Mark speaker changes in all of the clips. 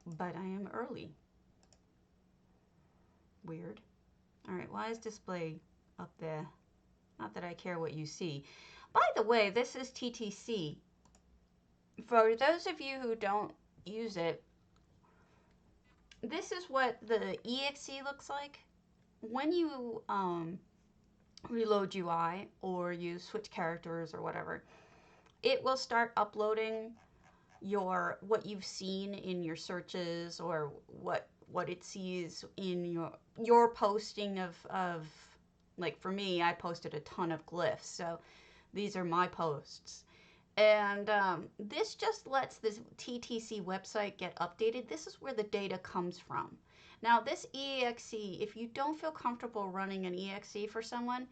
Speaker 1: but I am early. Weird. All right, why is display up there? Not that I care what you see. By the way, this is TTC. For those of you who don't use it, this is what the exe looks like. When you reload UI or you switch characters or whatever, it will start uploading what you've seen in your searches or what it sees in your posting of like for me, I posted a ton of glyphs, so these are my posts. And this just lets this TTC website get updated. This is where the data comes from. Now, this exe, if you don't feel comfortable running an exe for someone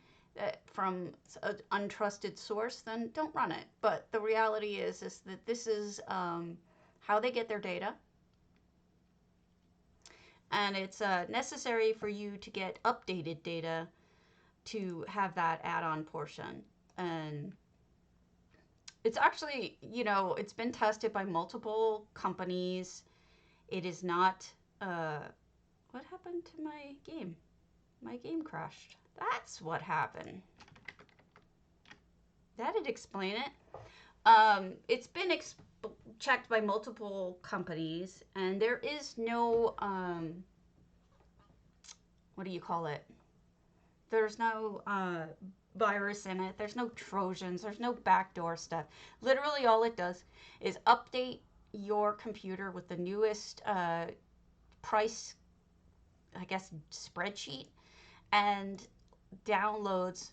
Speaker 1: from an untrusted source, then don't run it. But the reality is that this is how they get their data. And it's necessary for you to get updated data to have that add-on portion. And it's actually, it's been tested by multiple companies. It is not, what happened to my game? My game crashed. That's what happened. That'd explain it. It's been checked by multiple companies, and there is no, what do you call it? There's no virus in it. There's no Trojans. There's no backdoor stuff. Literally all it does is update your computer with the newest price, I guess, spreadsheet, and downloads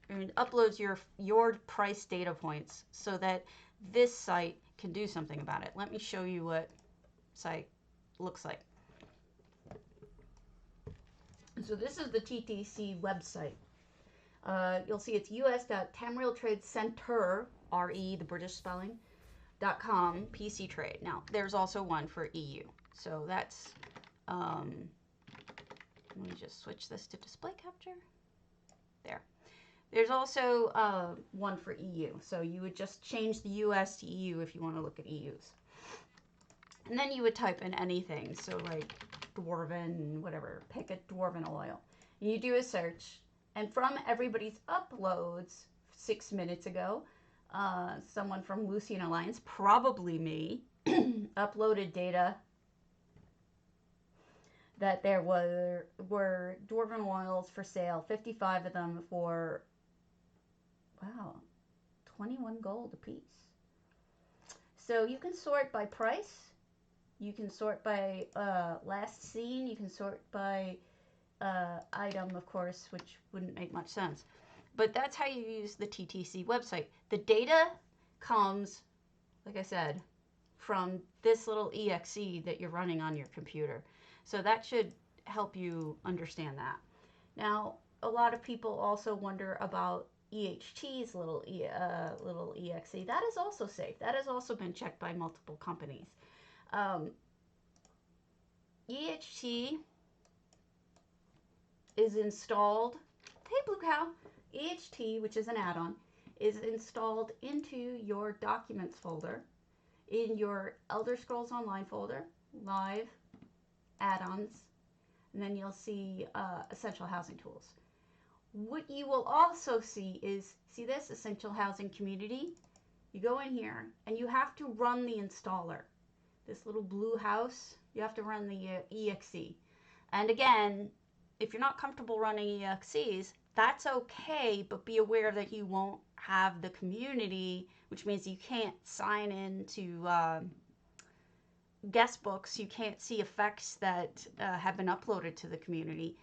Speaker 1: and uploads your price data points so that this site can do something about it. Let me show you what site looks like. So this is the TTC website. You'll see it's us.tamrailtradecenter, RE, the British spelling, .com, PC trade. Now, there's also one for EU. So that's, let me just switch this to display capture. There. There's also one for EU. So you would just change the US to EU if you want to look at EUs. And then you would type in anything. So like dwarven, whatever, pick a dwarven oil. And you do a search. And from everybody's uploads 6 minutes ago, someone from Lucian Alliance, probably me, uploaded data that there were dwarven oils for sale, 55 of them for, wow, 21 gold a piece. So you can sort by price. You can sort by last seen. You can sort by item, of course, which wouldn't make much sense. But that's how you use the TTC website. The data comes, like I said, from this little exe that you're running on your computer. So that should help you understand that. Now, a lot of people also wonder about EHT's little exe. That is also safe. That has also been checked by multiple companies. EHT is installed. Hey, Blue Cow. EHT, which is an add-on, is installed into your Documents folder in your Elder Scrolls Online folder, Live, Add-ons, and then you'll see Essential Housing Tools. What you will also see is, see this, Essential Housing Community? You go in here, and you have to run the installer. This little blue house, you have to run the exe. And again, if you're not comfortable running EXEs, that's okay, but be aware that you won't have the community, which means you can't sign into guest books. You can't see effects that have been uploaded to the community.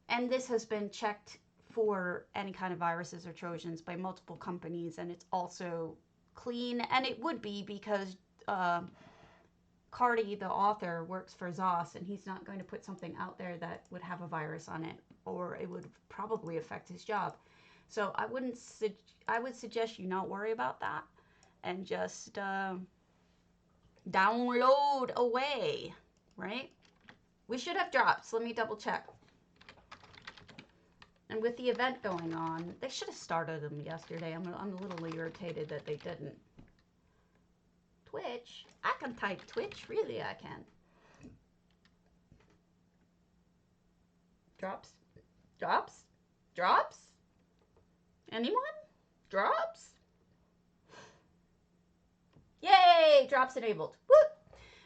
Speaker 1: And this has been checked for any kind of viruses or Trojans by multiple companies, and it's also clean, and it would be because Cardi, the author, works for ZOS, and he's not going to put something out there that would have a virus on it, or it would probably affect his job. So I would suggest you not worry about that, and just download away, right? We should have drops. Let me double check. And with the event going on, they should have started them yesterday. I'm a little irritated that they didn't. Twitch. I can type Twitch. Really, I can. Drops? Drops? Drops? Anyone? Drops? Yay! Drops enabled. Woo!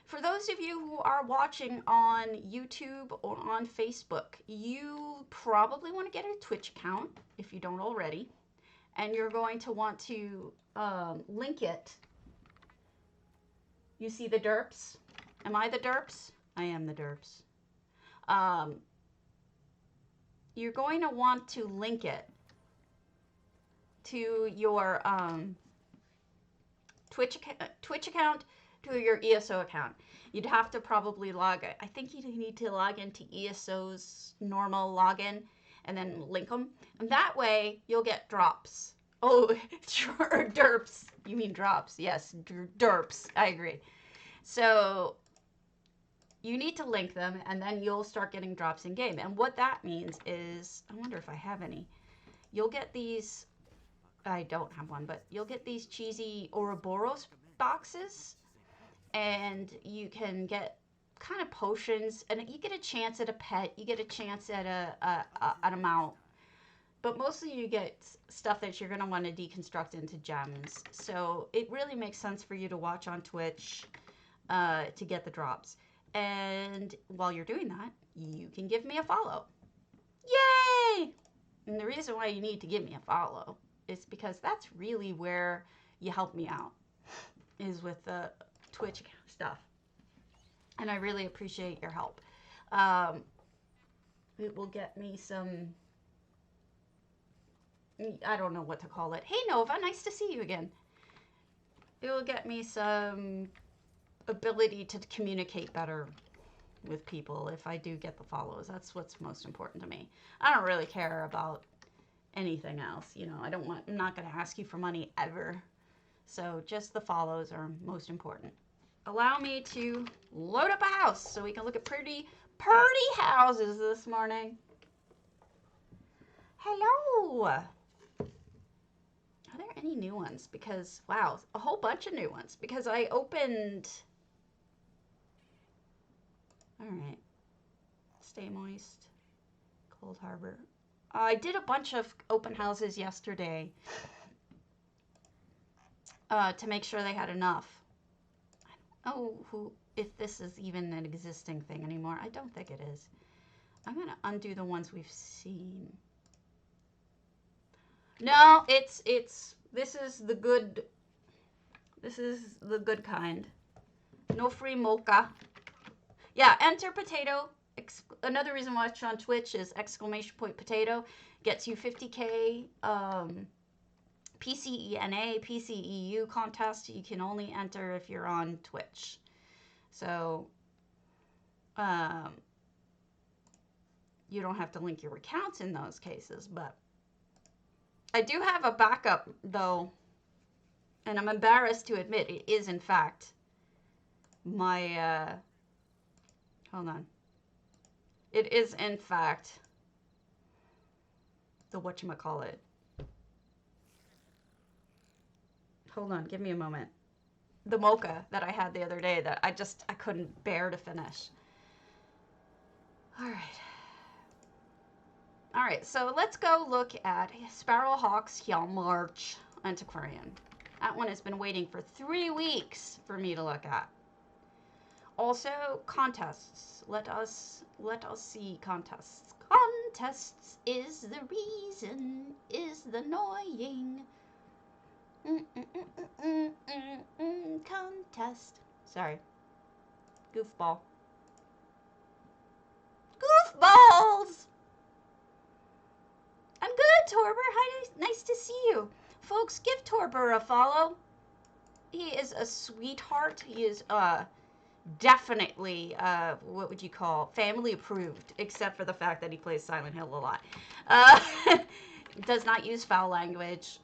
Speaker 1: For those of you who are watching on YouTube or on Facebook, you probably want to get a Twitch account if you don't already. And you're going to want to link it. You see the derps? Am I the derps? I am the derps. You're going to want to link it to your Twitch account, to your ESO account. You'd have to probably I think you need to log into ESO's normal login and then link them. And that way you'll get drops. Oh, sure, derps. You mean drops. Yes, derps. I agree. So you need to link them, and then you'll start getting drops in game. And what that means is, I wonder if I have any. You'll get these, I don't have one, but you'll get these cheesy Ouroboros boxes, and you can get kind of potions, and you get a chance at a pet, you get a chance at an amount. But mostly you get stuff that you're going to want to deconstruct into gems. So it really makes sense for you to watch on Twitch to get the drops. And while you're doing that, you can give me a follow. Yay! And the reason why you need to give me a follow is because that's really where you help me out, is with the Twitch stuff. And I really appreciate your help. It will get me some, I don't know what to call it. Hey, Nova, nice to see you again. It will get me some ability to communicate better with people if I do get the follows. That's what's most important to me. I don't really care about anything else. You know, I'm not going to ask you for money ever. So just the follows are most important. Allow me to load up a house so we can look at pretty houses this morning. Hello. Are there any new ones? Because, wow, a whole bunch of new ones. Because I opened... All right. Stay moist. Cold Harbor. I did a bunch of open houses yesterday to make sure they had enough. I don't know if this is even an existing thing anymore. I don't think it is. I'm going to undo the ones we've seen. No, this is the good kind. No free mocha. Yeah, enter potato. Another reason why it's on Twitch is !potato gets you 50k pcna, PCEU contest. You can only enter if you're on Twitch. So you don't have to link your accounts in those cases, but I do have a backup though, and I'm embarrassed to admit it is in fact my hold on. It is, in fact, the whatchamacallit. Hold on, give me a moment. The mocha that I had the other day that I couldn't bear to finish. All right, so let's go look at Sparrowhawk's March Antiquarian. That one has been waiting for 3 weeks for me to look at. Also, contests. Let us see contests. Contests is the reason, is the annoying. Contest. Sorry. Goofball. Goofballs! I'm good, Torber. Hi, nice to see you. Folks, give Torber a follow. He is a sweetheart. He is, definitely, what would you call, family approved, except for the fact that he plays Silent Hill a lot. Does not use foul language.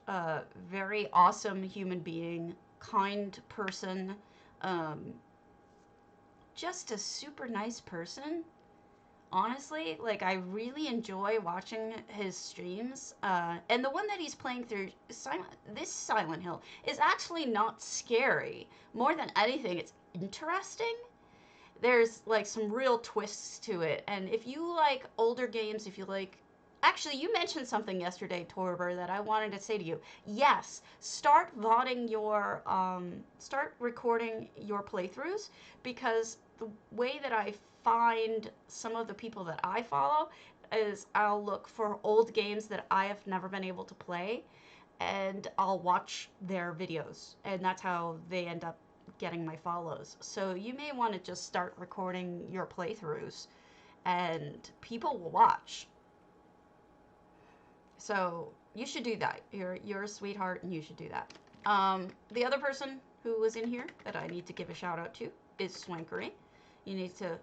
Speaker 1: Very awesome human being, kind person, just a super nice person. honestly, like, I really enjoy watching his streams. And the one that he's playing through, this Silent Hill, is actually not scary. More than anything, it's interesting. There's, like, some real twists to it. And if you like older games, if you like... Actually, you mentioned something yesterday, Torber, that I wanted to say to you. Yes, start VODing your, start recording your playthroughs, because the way that I find some of the people that I follow is I'll look for old games that I have never been able to play, and I'll watch their videos, and that's how they end up getting my follows. So you may want to just start recording your playthroughs, and people will watch. So you should do that. You're a sweetheart, and you should do that. The other person who was in here that I need to give a shout out to is Swankery. You need to,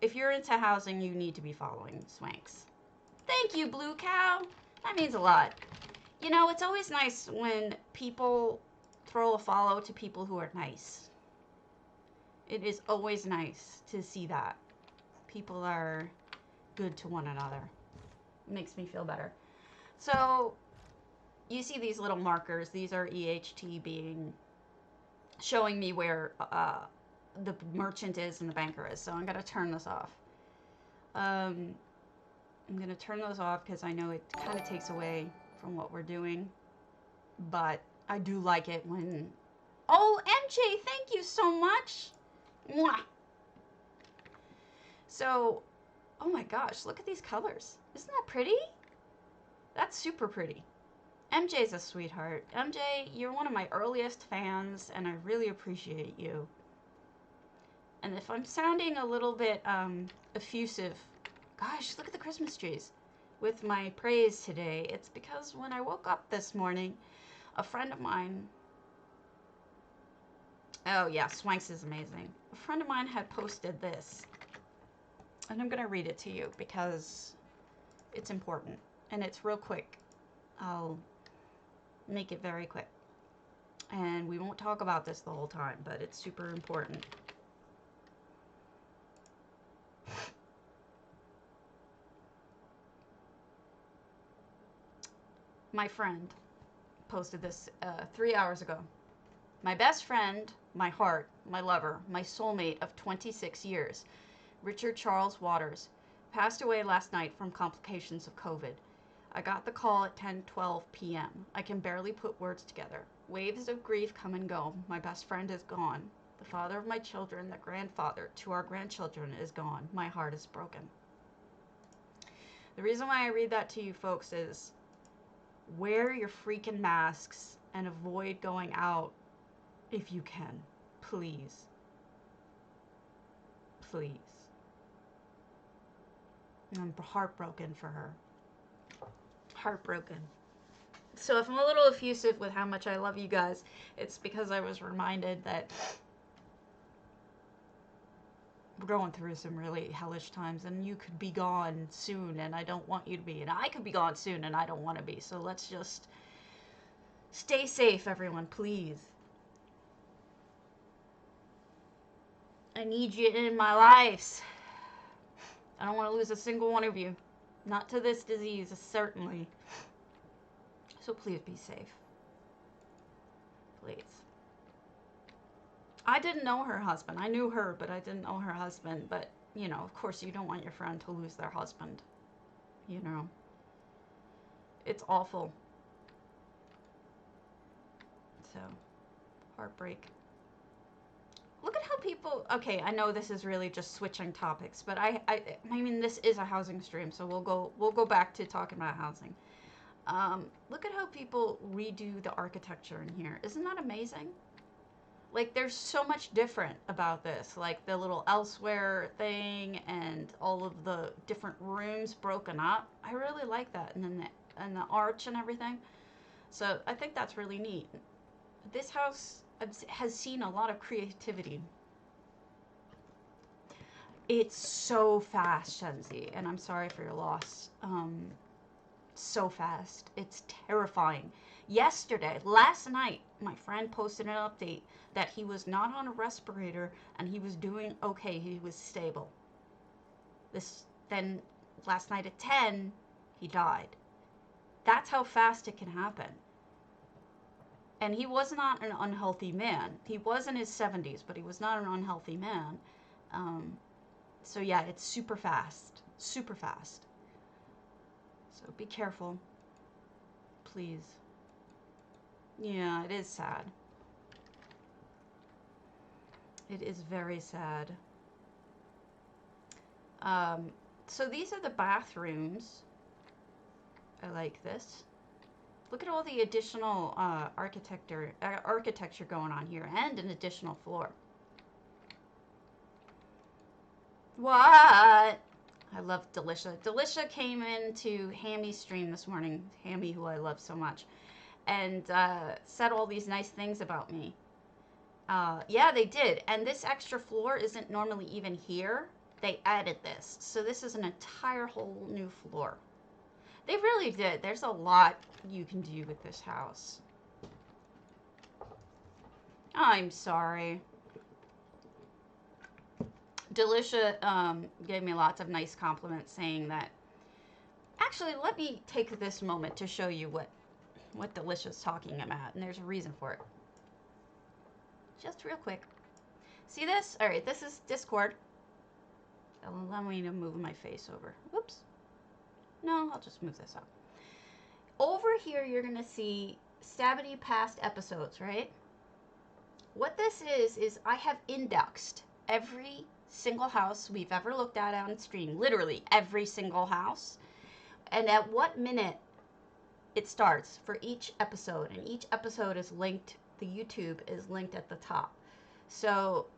Speaker 1: if you're into housing, you need to be following Swanks. Thank you, Blue Cow. That means a lot. You know, it's always nice when people throw a follow to people who are nice. It is always nice to see that. People are good to one another. It makes me feel better. So, you see these little markers. These are EHT showing me where the merchant is and the banker is. So I'm going to turn this off. I'm going to turn those off because I know it kind of takes away from what we're doing. But I do like it when... Oh, MJ, thank you so much. Mwah. So, oh my gosh, look at these colors. Isn't that pretty? That's super pretty. MJ's a sweetheart. MJ, you're one of my earliest fans, and I really appreciate you. And if I'm sounding a little bit effusive, gosh, look at the Christmas trees, with my praise today, it's because when I woke up this morning, a friend of mine... Oh yeah, Swanks is amazing. A friend of mine had posted this, and I'm going to read it to you because it's important. And it's real quick. I'll make it very quick. And we won't talk about this the whole time, but it's super important. My friend posted this 3 hours ago. My best friend, my heart, my lover, my soulmate of 26 years, Richard Charles Waters, passed away last night from complications of COVID. I got the call at 10:12 p.m. I can barely put words together. Waves of grief come and go. My best friend is gone. The father of my children, the grandfather to our grandchildren, is gone. My heart is broken. The reason why I read that to you folks is wear your freaking masks and avoid going out if you can. Please. Please. I'm heartbroken for her. Heartbroken. So if I'm a little effusive with how much I love you guys, it's because I was reminded that we're going through some really hellish times, and you could be gone soon, and I don't want you to be, and I could be gone soon, and I don't want to be. So let's just stay safe, everyone, please. I need you in my lives. I don't want to lose a single one of you. Not to this disease, certainly. So please be safe. Please. I didn't know her husband. I knew her, but I didn't know her husband. But, you know, of course you don't want your friend to lose their husband. You know. It's awful. So, heartbreak. Look at how people... Okay, I know this is really just switching topics, but I mean, this is a housing stream, so we'll go back to talking about housing. Look at how people redo the architecture in here. Isn't that amazing? Like, there's so much different about this. Like, the little elsewhere thing and all of the different rooms broken up. I really like that. And then the arch and everything. So, I think that's really neat. This house has seen a lot of creativity. It's so fast, Shenzi, and I'm sorry for your loss. So fast. It's terrifying. Last night, my friend posted an update that he was not on a respirator and he was doing okay. He was stable. This Then last night at 10, he died. That's how fast it can happen. And he was not an unhealthy man. He was in his 70s, but he was not an unhealthy man. So yeah, it's super fast. Super fast. So be careful. Please. Yeah, it is sad. It is very sad. So these are the bathrooms. I like this. Look at all the additional architecture going on here, and an additional floor. What? I love Delicia. Delicia came into Hammy's stream this morning, Hammy, who I love so much, and said all these nice things about me. Yeah, they did. And this extra floor isn't normally even here. They added this. So this is an entire whole new floor. They really did. There's a lot you can do with this house. I'm sorry. Delicia gave me lots of nice compliments saying that... Actually, let me take this moment to show you what Delicia's talking about. And there's a reason for it. Just real quick. See this? All right, this is Discord. Allow me to move my face over. Whoops. No, I'll just move this up. Over here, you're going to see Stabity past episodes, right? What this is I have indexed every single house we've ever looked at on stream. Literally every single house. And at what minute it starts for each episode. And each episode is linked, the YouTube is linked at the top. So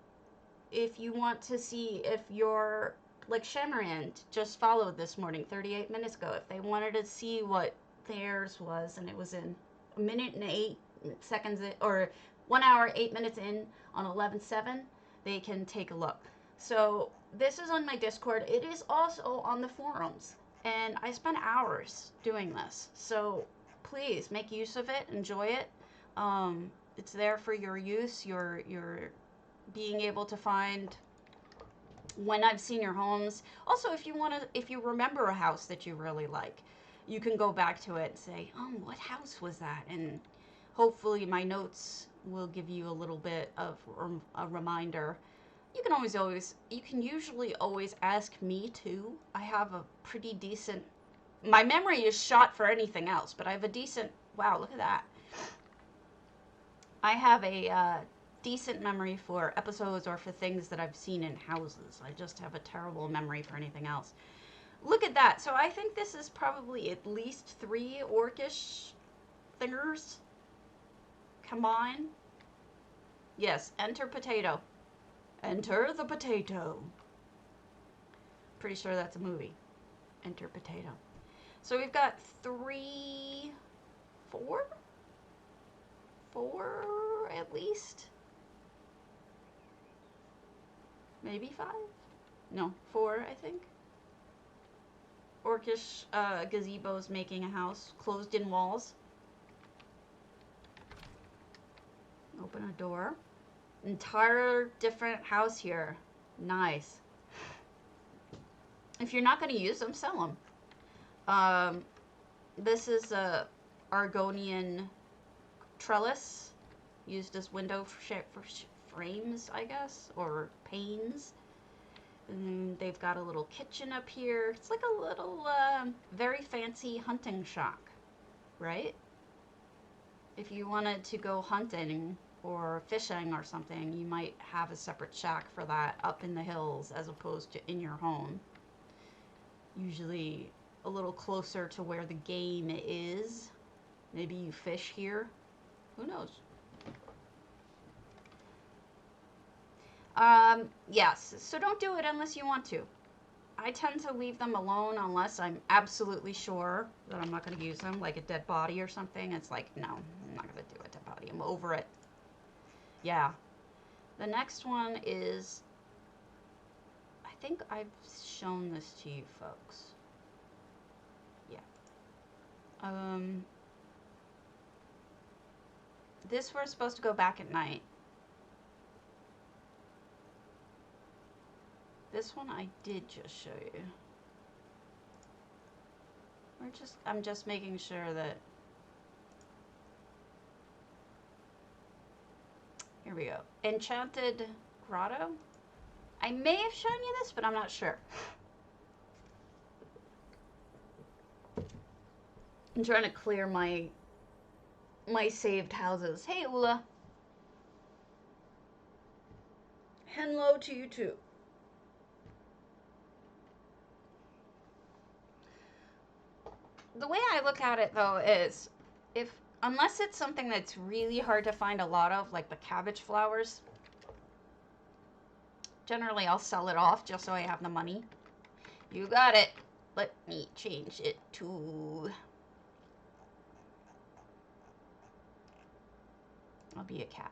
Speaker 1: if you want to see if you're like Shamaran just followed this morning 38 minutes ago, if they wanted to see what theirs was and it was in a minute and 8 seconds or 1 hour 8 minutes in on 11/7, they can take a look. So this is on my Discord. It is also on the forums, and I spent hours doing this, so please make use of it, enjoy it. It's there for your use, your being able to find when I've seen your homes. Also, if you remember a house that you really like, you can go back to it and say, oh, what house was that? And hopefully my notes will give you a little bit of a reminder. You can usually always ask me too. I have a pretty decent, my memory is shot for anything else, but I have a decent, wow, look at that. I have a decent memory for episodes or for things that I've seen in houses. I just have a terrible memory for anything else. Look at that. So I think this is probably at least 3 orcish thingers combined. Yes, enter potato. Enter the potato. Pretty sure that's a movie. Enter potato. So we've got 4 at least. Maybe 5? No, 4, I think. Orcish gazebos making a house. Closed in walls. Open a door. Entire different house here. Nice. If you're not going to use them, sell them. This is a Argonian trellis used as window for frames, I guess, or panes. And they've got a little kitchen up here. It's like a little very fancy hunting shack, right? If you wanted to go hunting or fishing or something, you might have a separate shack for that up in the hills as opposed to in your home. Usually a little closer to where the game is. Maybe you fish here. Who knows? Yes, so don't do it unless you want to. I tend to leave them alone unless I'm absolutely sure that I'm not going to use them, like a dead body or something. It's like, no, I'm not going to do a dead body. I'm over it. Yeah. The next one is, I think I've shown this to you folks. Yeah. This we're supposed to go back at night. This one I did just show you. I'm just making sure that, here we go. Enchanted Grotto. I may have shown you this, but I'm not sure. I'm trying to clear my saved houses. Hey, Ula. Hello to you too. The way I look at it though is, unless it's something that's really hard to find a lot of, like the cabbage flowers, generally I'll sell it off just so I have the money. You got it. Let me change it to, I'll be a cat.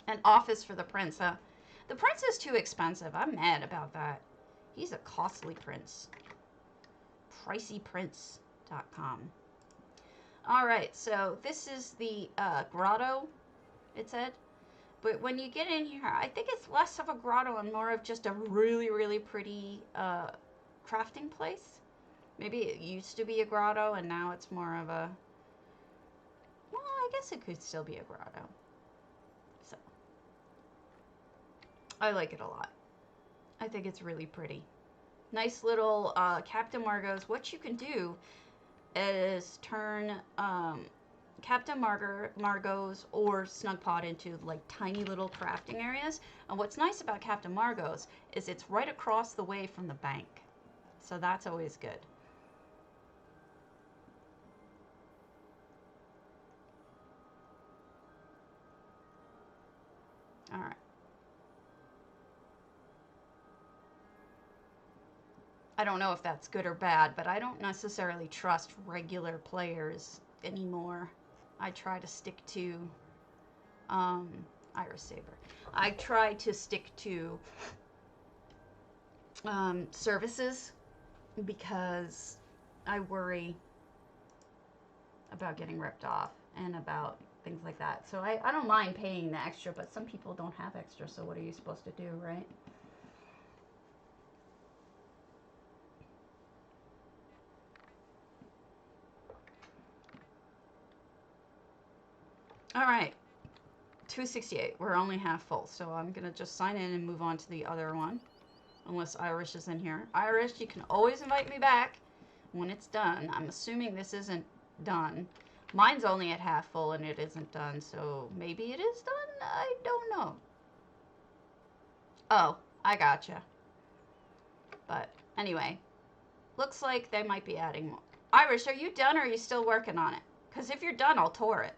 Speaker 1: An office for the prince, huh? The prince is too expensive. I'm mad about that. He's a costly prince. Priceyprince.com. Alright, so this is the grotto, it said. But when you get in here, I think it's less of a grotto and more of just a really, really pretty crafting place. Maybe it used to be a grotto and now it's more of a... Well, I guess it could still be a grotto. So, I like it a lot. I think it's really pretty. Nice little Captain Margaux. What you can do is turn Captain Margaux or Snugpot into like tiny little crafting areas. And what's nice about Captain Margaux is it's right across the way from the bank. So that's always good. All right. I don't know if that's good or bad, but I don't necessarily trust regular players anymore. I try to stick to Iris Saber. I try to stick to services because I worry about getting ripped off and about things like that. So I don't mind paying the extra, but some people don't have extra, so what are you supposed to do, right? All right, 268. We're only half full, so I'm going to just sign in and move on to the other one, unless Irish is in here. Irish, you can always invite me back when it's done. I'm assuming this isn't done. Mine's only at half full and it isn't done, so maybe it is done? I don't know. Oh, I gotcha. But anyway, looks like they might be adding more. Irish, are you done or are you still working on it? Because if you're done, I'll tour it.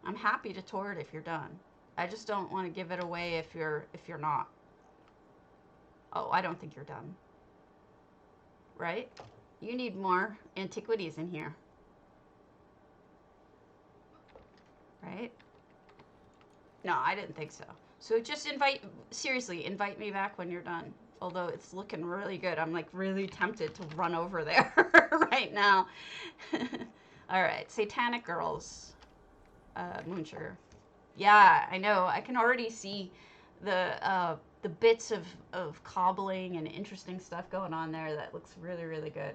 Speaker 1: I'm happy to tour it if you're done. I just don't want to give it away if you're not. Oh, I don't think you're done. Right? You need more antiquities in here. Right? No, I didn't think so. So just seriously, invite me back when you're done. Although it's looking really good. I'm like really tempted to run over there right now. All right, Satanic Girls. Moonsugar. Yeah, I know. I can already see the bits of cobbling and interesting stuff going on there that looks really, really good.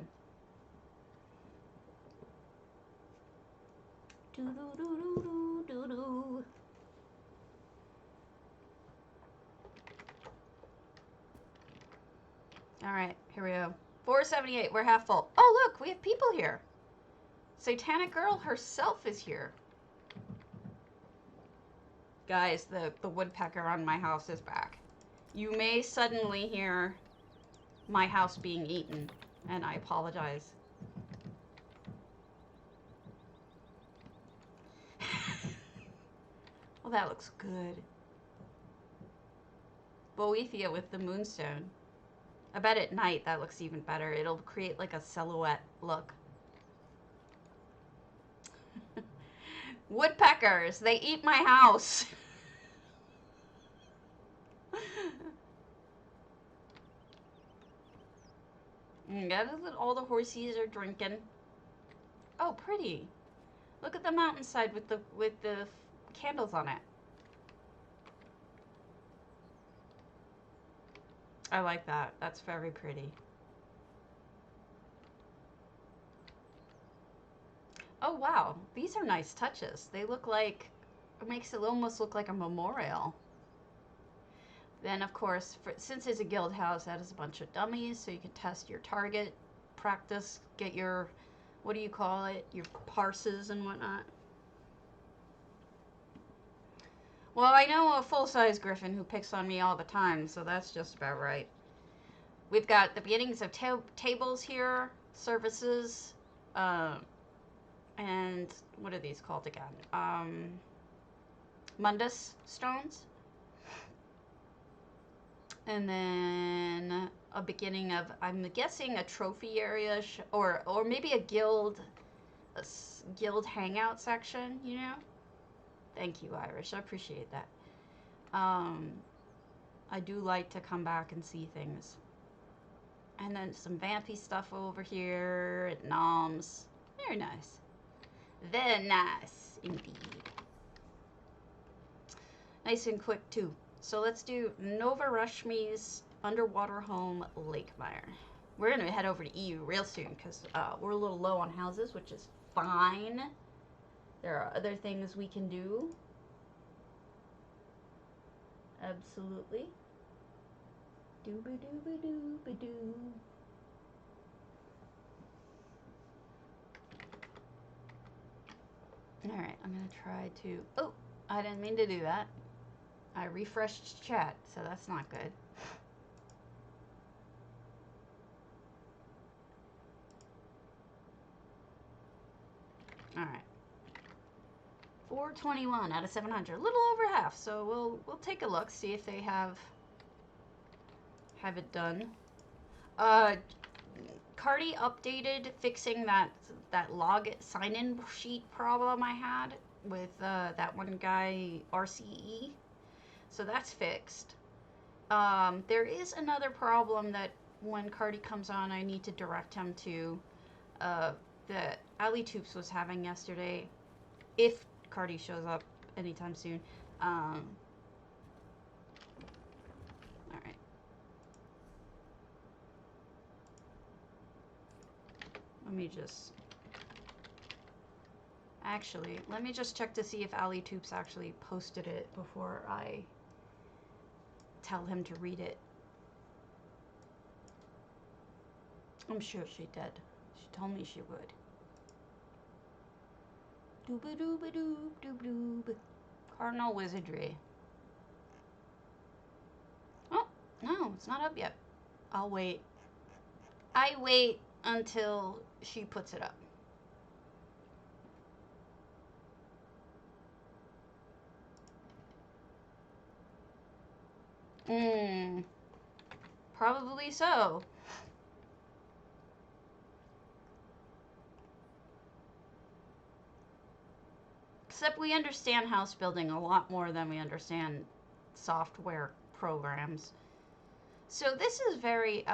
Speaker 1: Doo-doo-doo-doo-doo-doo. All right, here we go. 478, we're half full. Oh, look, we have people here. Satanic Girl herself is here. Guys, the woodpecker on my house is back. You may suddenly hear my house being eaten, and I apologize. Well, that looks good. Boethia with the moonstone. I bet at night that looks even better. It'll create like a silhouette look. Woodpeckers, they eat my house. All the horsies are drinking. Oh, pretty. Look at the mountainside with the candles on it. I like that. That's very pretty. Oh, wow. These are nice touches. They look like, it makes it almost look like a memorial. Then, of course, since it's a guild house, that is a bunch of dummies, so you can test your target, practice, get your, what do you call it, your parses and whatnot. Well, I know a full-size griffin who picks on me all the time, so that's just about right. We've got the beginnings of tables here, services, and what are these called again? Mundus stones. And then a beginning of, I'm guessing, a trophy area, or maybe a guild hangout section, you know? Thank you, Irish. I appreciate that. I do like to come back and see things. And then some vampy stuff over here at Noms. Very nice. Very nice, indeed. Nice and quick, too. So let's do Nova Rushme's underwater home, Lakemire. We're going to head over to EU real soon because we're a little low on houses, which is fine. There are other things we can do. Absolutely. Dooba-dooba-dooba-doo. Alright, I'm going to try to... Oh, I didn't mean to do that. I refreshed chat, so that's not good. Alright. 421 out of 700. A little over half, so we'll take a look, see if they have it done. Cardi updated, fixing that log sign-in sheet problem I had with that one guy, RCE. So that's fixed. There is another problem that when Cardi comes on, I need to direct him to that Ali Toops was having yesterday, if Cardi shows up anytime soon. Alright. Let me just... Actually, let me just check to see if Ali Toops actually posted it before I tell him to read it. I'm sure she did. She told me she would. Dooba-dooba-doob-doob-doob. Cardinal Wizardry. Oh, no, it's not up yet. I'll wait. I wait until she puts it up. Probably so. Except we understand house building a lot more than we understand software programs. So this is very,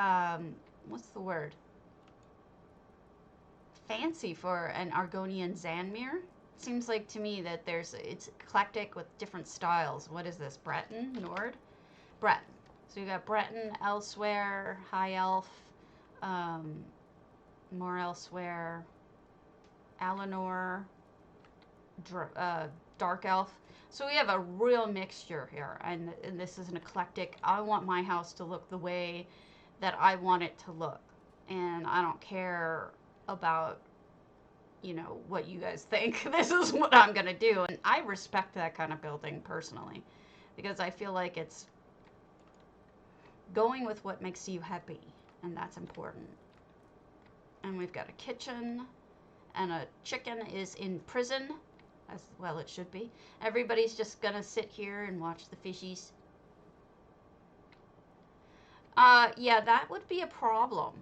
Speaker 1: what's the word? Fancy for an Argonian Zanmir. Seems like to me that it's eclectic with different styles. What is this? Breton? Nord? Breton. So you got Breton, Elsewhere, High Elf, more Elsewhere, Alinor, Dark Elf. So we have a real mixture here, and this is an eclectic. I want my house to look the way that I want it to look, and I don't care about, you know, what you guys think. This is what I'm gonna do, and I respect that kind of building personally, because I feel like it's going with what makes you happy, and that's important. And we've got a kitchen, and a chicken is in prison, as well it should be. Everybody's just gonna sit here and watch the fishies. Yeah, that would be a problem.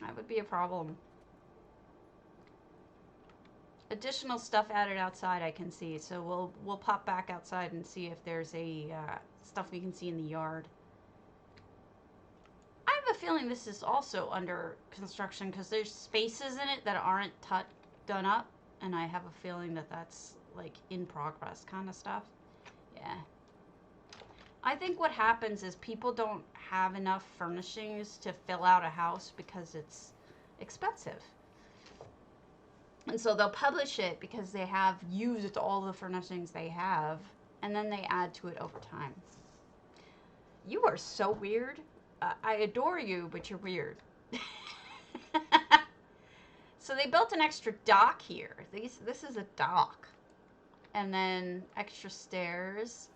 Speaker 1: That would be a problem. Additional stuff added outside I can see, so we'll pop back outside and see if there's a stuff we can see in the yard. I have a feeling this is also under construction because there's spaces in it that aren't done up, and I have a feeling that that's like in progress kind of stuff. Yeah. I think what happens is people don't have enough furnishings to fill out a house because it's expensive. And so they'll publish it because they have used all the furnishings they have, and then they add to it over time. You are so weird. I adore you, but you're weird. So they built an extra dock here. This is a dock. And then extra stairs.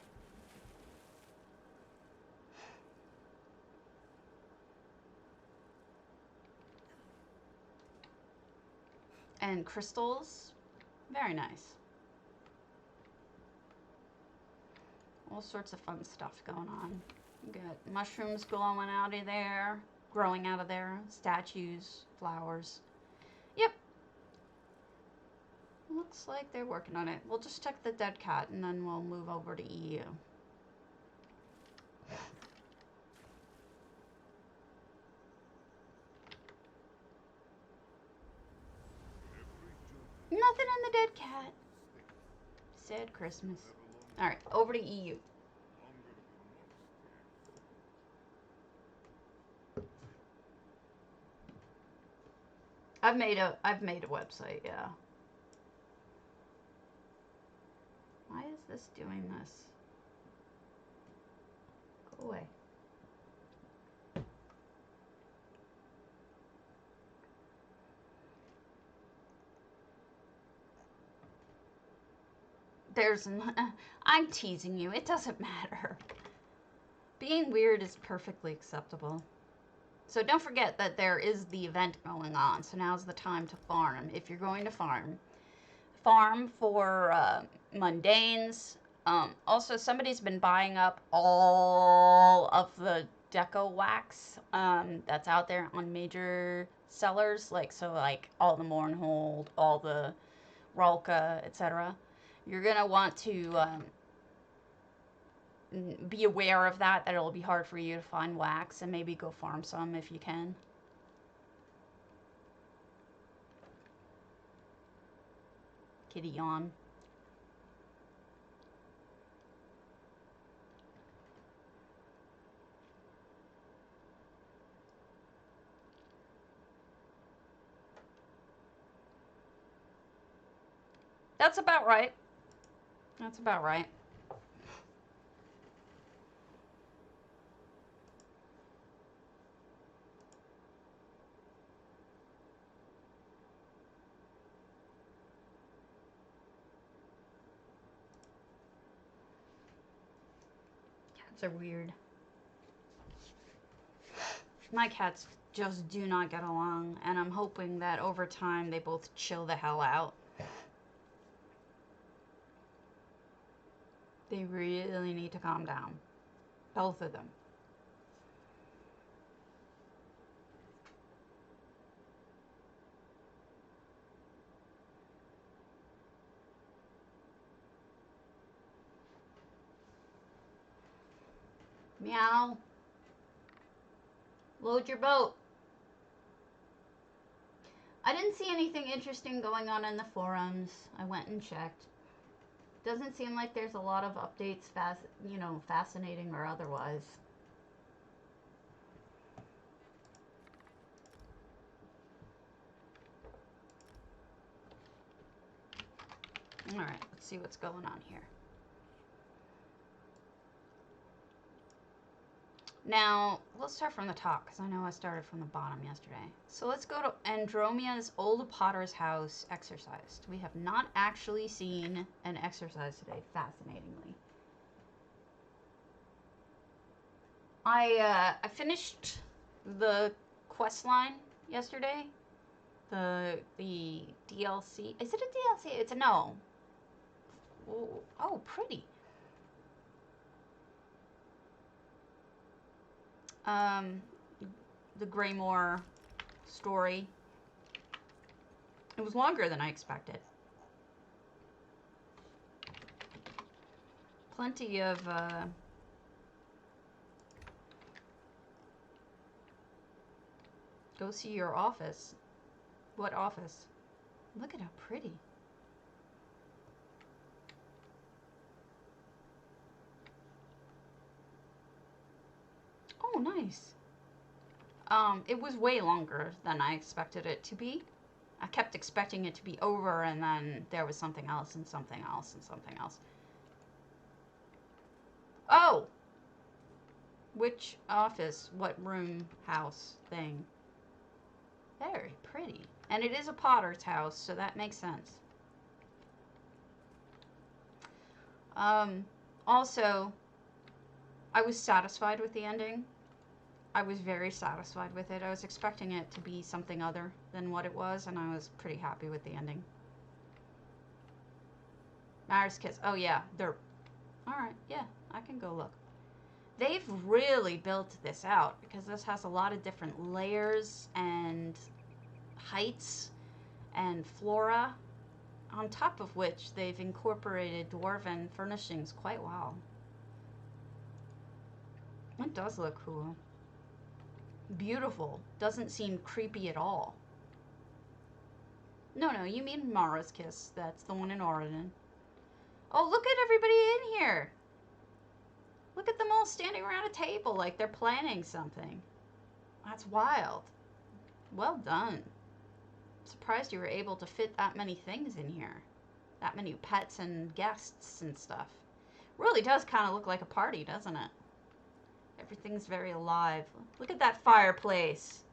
Speaker 1: And crystals. Very nice. All sorts of fun stuff going on. You got mushrooms glowing out of there, growing out of there, statues, flowers. Yep. Looks like they're working on it. We'll just check the dead cat and then we'll move over to EU. Nothing in the dead cat. Sad Christmas. Alright, over to EU. I've made a website, yeah. Why is this doing this? Go away. I'm teasing you. It doesn't matter. Being weird is perfectly acceptable. So don't forget that there is the event going on. So now's the time to farm. If you're going to farm. Farm for mundanes. Also, somebody's been buying up all of the deco wax that's out there on major sellers. Like all the Mournhold, all the Ralka, etc. You're going to want to be aware of that it'll be hard for you to find wax, and maybe go farm some if you can. Kitty yawn. That's about right. That's about right. Cats are weird. My cats just do not get along, and I'm hoping that over time they both chill the hell out. They really need to calm down. Both of them. Meow. Load your boat. I didn't see anything interesting going on in the forums. I went and checked. Doesn't seem like there's a lot of updates, fascinating or otherwise. Alright, let's see what's going on here. Now, let's start from the top, because I know I started from the bottom yesterday. So let's go to Andromia's Old Potter's House Exorcised. We have not actually seen an exorcise today, fascinatingly. I finished the quest line yesterday. The DLC. Is it a DLC? It's a no. Oh, pretty. The Greymore story. It was longer than I expected. Plenty of, go see your office. What office? Look at how pretty. Oh, nice. It was way longer than I expected it to be. I kept expecting it to be over, and then there was something else and something else and something else. Oh! Which office? What room? House? Thing? Very pretty. And it is a potter's house, so that makes sense. Also, I was satisfied with the ending. I was very satisfied with it. I was expecting it to be something other than what it was, and I was pretty happy with the ending. Marge's Kiss. Oh, yeah. They're... Alright, yeah. I can go look. They've really built this out, because this has a lot of different layers and heights and flora, on top of which they've incorporated dwarven furnishings quite well. It does look cool. Beautiful. Doesn't seem creepy at all. No, you mean Marge's Kiss. That's the one in Oregon. Oh, look at everybody in here. Look at them all standing around a table like they're planning something. That's wild. Well done. Surprised you were able to fit that many things in here. That many pets and guests and stuff. Really does kind of look like a party, doesn't it? Everything's very alive. Look at that fireplace.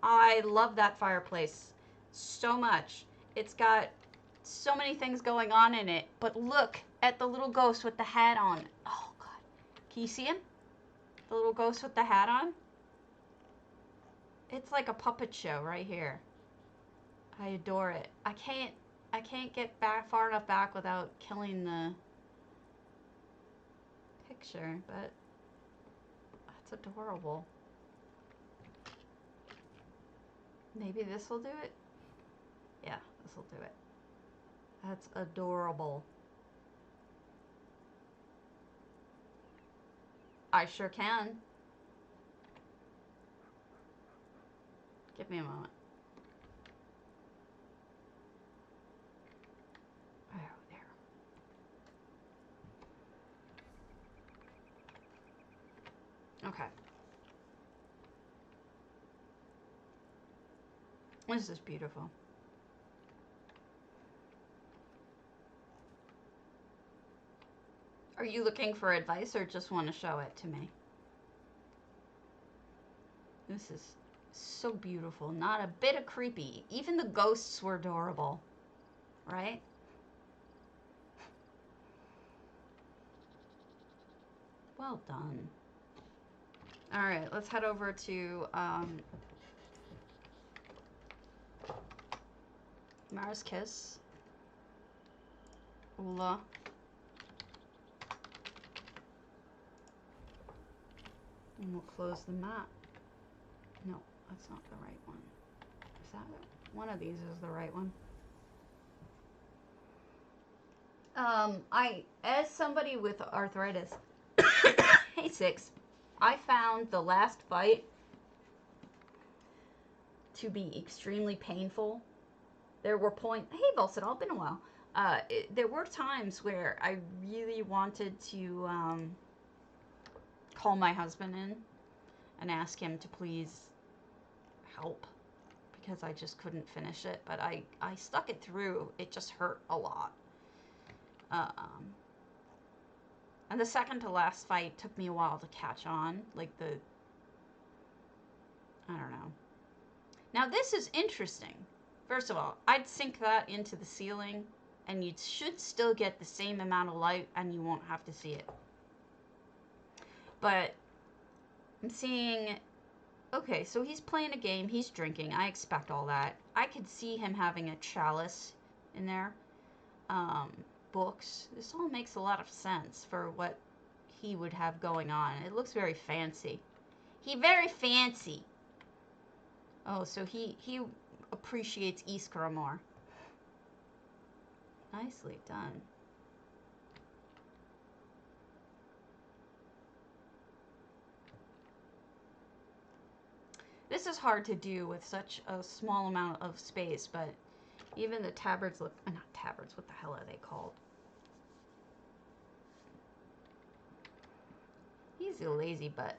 Speaker 1: I love that fireplace so much. It's got so many things going on in it. But look at the little ghost with the hat on. Oh, God. Can you see him? The little ghost with the hat on? It's like a puppet show right here. I adore it. I can't get back far enough back without killing the picture, but that's adorable. Maybe this will do it? Yeah, this will do it. That's adorable. I sure can. Give me a moment. Oh, there. Okay. This is beautiful. Are you looking for advice or just want to show it to me? This is so beautiful. Not a bit of creepy. Even the ghosts were adorable. Right? Well done. Alright, let's head over to Marge's Kiss. Ula. And we'll close the map. No, that's not the right one. Is that it? One of these is the right one. As somebody with arthritis, hey, Six, I found the last fight to be extremely painful. There were hey, Volsid, it's been a while. There were times where I really wanted to call my husband in and ask him to please help, because I just couldn't finish it, but I stuck it through. It just hurt a lot. And the second to last fight took me a while to catch on, like I don't know. Now this is interesting. First of all, I'd sink that into the ceiling, and you should still get the same amount of light, and you won't have to see it. But I'm seeing, okay, so he's playing a game, he's drinking, I expect all that. I could see him having a chalice in there. Books. This all makes a lot of sense for what he would have going on. It looks very fancy. He very fancy. Oh, so he appreciates Iskra more. Nicely done. This is hard to do with such a small amount of space, but even the tabards look, not tabards, what the hell are they called? He's a lazy butt.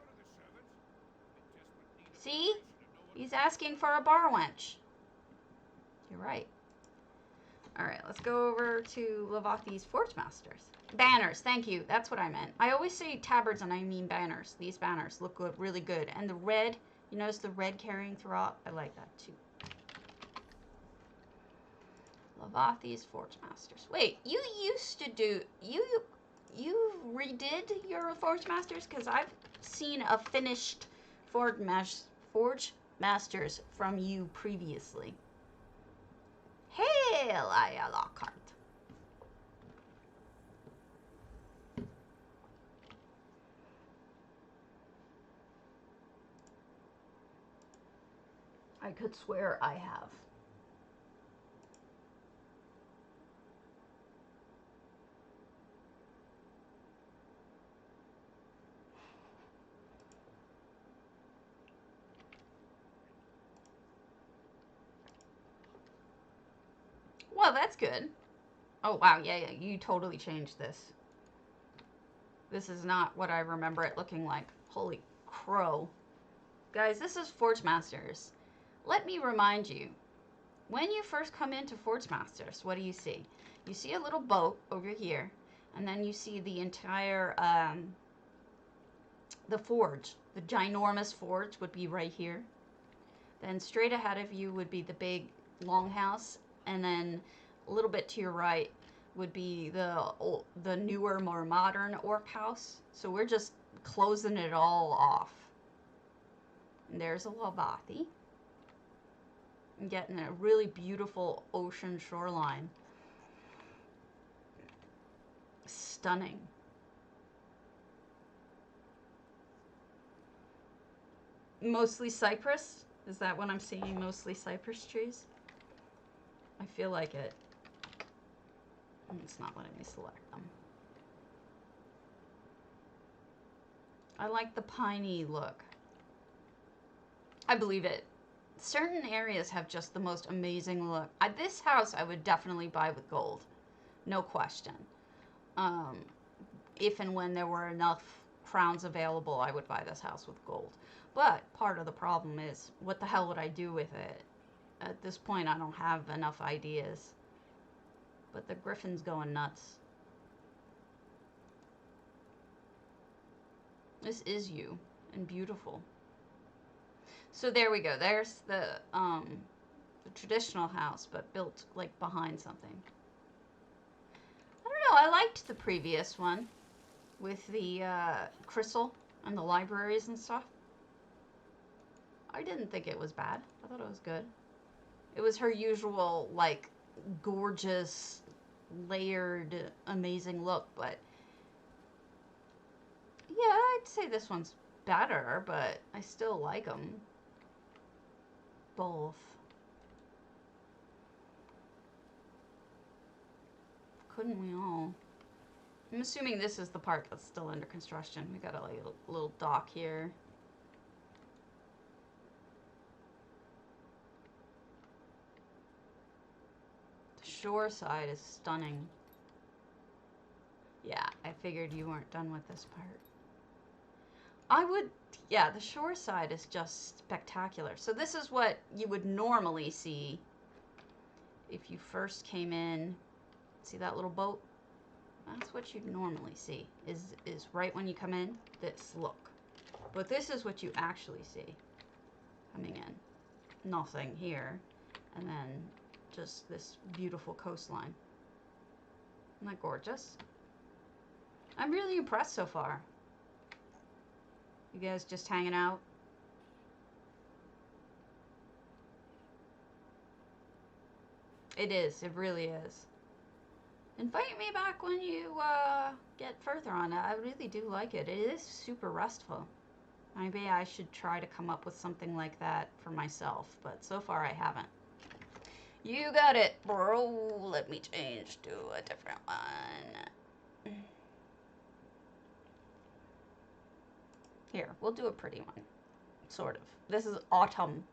Speaker 1: See? He's asking for a bar wench. You're right. Alright, let's go over to Lavathi's Forge Masters. Banners, thank you. That's what I meant. I always say tabards and I mean banners. These banners look good, really good. And the red, you notice the red carrying throughout? I like that too. Lavathi's Forge Masters. Wait, you used to do... You redid your Forge Masters? Because I've seen a finished Forge Masters from you previously. Hail, I Lockhart. I could swear I have. Well, that's good. Oh, wow, yeah, you totally changed this. This is not what I remember it looking like. Holy crow. Guys, this is Forge Masters. Let me remind you, when you first come into Forge Masters, what do you see? You see a little boat over here, and then you see the entire, the forge. The ginormous forge would be right here. Then straight ahead of you would be the big longhouse, and then a little bit to your right would be the newer, more modern orc house. So we're just closing it all off. And there's a Lavathi. And getting a really beautiful ocean shoreline. Stunning. Mostly cypress? Is that what I'm seeing? Mostly cypress trees? I feel like it. It's not letting me select them. I like the piney look. I believe it. Certain areas have just the most amazing look. This house I would definitely buy with gold. No question. If and when there were enough crowns available, I would buy this house with gold. But part of the problem is, what the hell would I do with it? At this point, I don't have enough ideas. But the griffin's going nuts. This is you, and beautiful. So there we go. There's the traditional house, but built like behind something. I don't know. I liked the previous one with the crystal and the libraries and stuff. I didn't think it was bad. I thought it was good. It was her usual, like, gorgeous, layered, amazing look, but yeah, I'd say this one's better, but I still like them. Both. Couldn't we all? I'm assuming this is the part that's still under construction. We got a little dock here. The shore side is stunning. Yeah, I figured you weren't done with this part. Yeah, the shore side is just spectacular. So this is what you would normally see if you first came in. See that little boat? That's what you'd normally see, is right when you come in, this look. But this is what you actually see coming in. Nothing here. And then just this beautiful coastline. Isn't that gorgeous? I'm really impressed so far. You guys just hanging out? It is. It really is. Invite me back when you get further on it. I really do like it. It is super restful. Maybe I should try to come up with something like that for myself, but so far I haven't. You got it, bro. Let me change to a different one. Here, we'll do a pretty one. Sort of. This is autumn.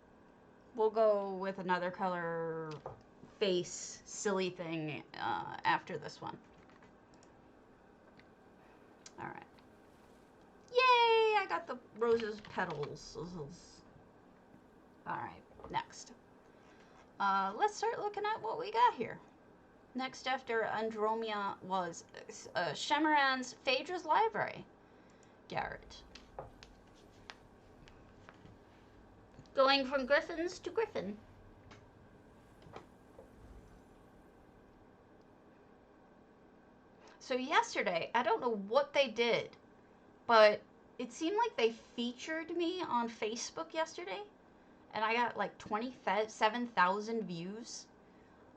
Speaker 1: We'll go with another color face silly thing after this one. Alright. Yay! I got the roses petals. Alright, next. Let's start looking at what we got here. Next after Andromeda was Shemaran's Phedre's Library. Garrett. Going from Griffins to Griffin. So yesterday, I don't know what they did, but it seemed like they featured me on Facebook yesterday, and I got like 27,000 views,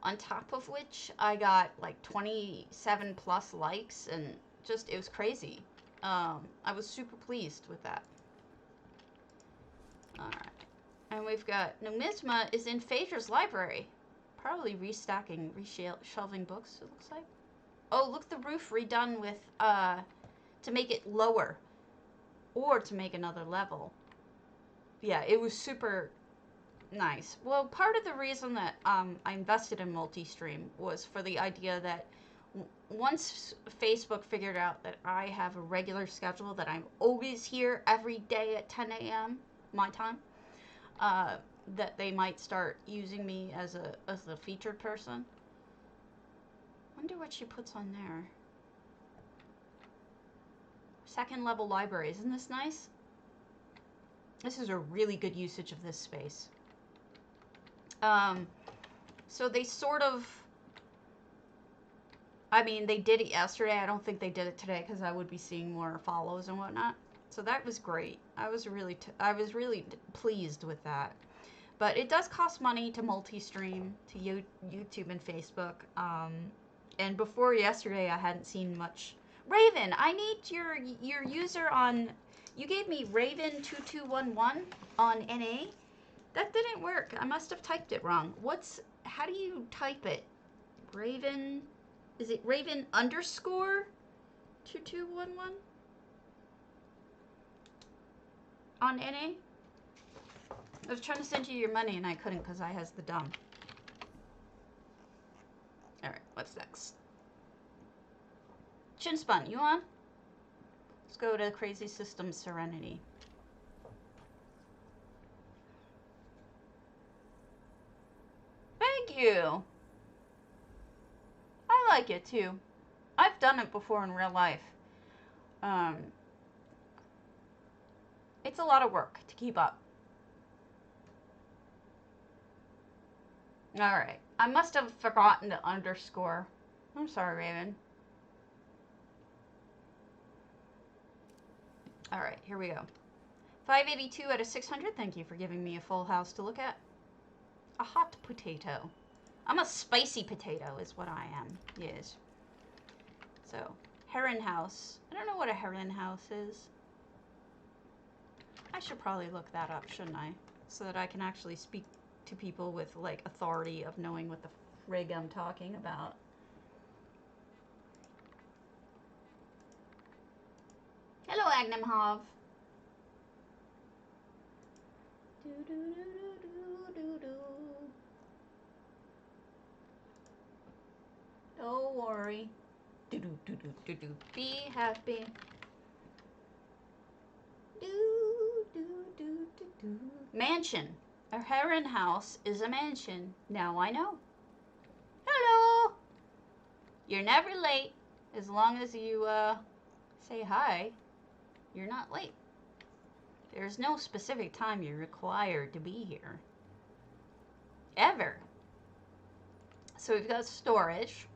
Speaker 1: on top of which I got like 27 plus likes, and just, it was crazy. I was super pleased with that. Alright. And we've got Numisma is in Phedre's library. Probably restacking, reshelving books, it looks like. Oh, look, the roof redone with, to make it lower. Or to make another level. Yeah, it was super nice. Well, part of the reason that I invested in multi-stream was for the idea that once Facebook figured out that I have a regular schedule, that I'm always here every day at 10 a.m. my time, that they might start using me as a featured person. Wonder what she puts on there. Second level library. Isn't this nice? This is a really good usage of this space. So they sort of... I mean, they did it yesterday. I don't think they did it today because I would be seeing more follows and whatnot. So that was great. I was really pleased with that. But it does cost money to multi-stream to YouTube and Facebook. And before yesterday, I hadn't seen much. Raven, I need your user on... You gave me Raven2211 on NA. That didn't work. I must have typed it wrong. How do you type it? Raven... Is it Raven underscore 2211? On NA? I was trying to send you your money and I couldn't because I has the dumb. Alright, what's next? Chinspun, you on? Let's go to Crazy System Serenity. Thank you! I like it too. I've done it before in real life. It's a lot of work to keep up. Alright. I must have forgotten the underscore. I'm sorry, Raven. Alright, here we go. 582 out of 600. Thank you for giving me a full house to look at. A hot potato. I'm a spicy potato is what I am. Yes. So, Heron House. I don't know what a Heron House is. I should probably look that up, shouldn't I? So that I can actually speak to people with, like, authority of knowing what the frig I'm talking about. Hello, Agnimhov. Don't worry. Be happy. Mansion. A Heron House is a mansion. Now I know. Hello. You're never late. As long as you say hi, you're not late. There's no specific time you're required to be here. Ever. So we've got storage,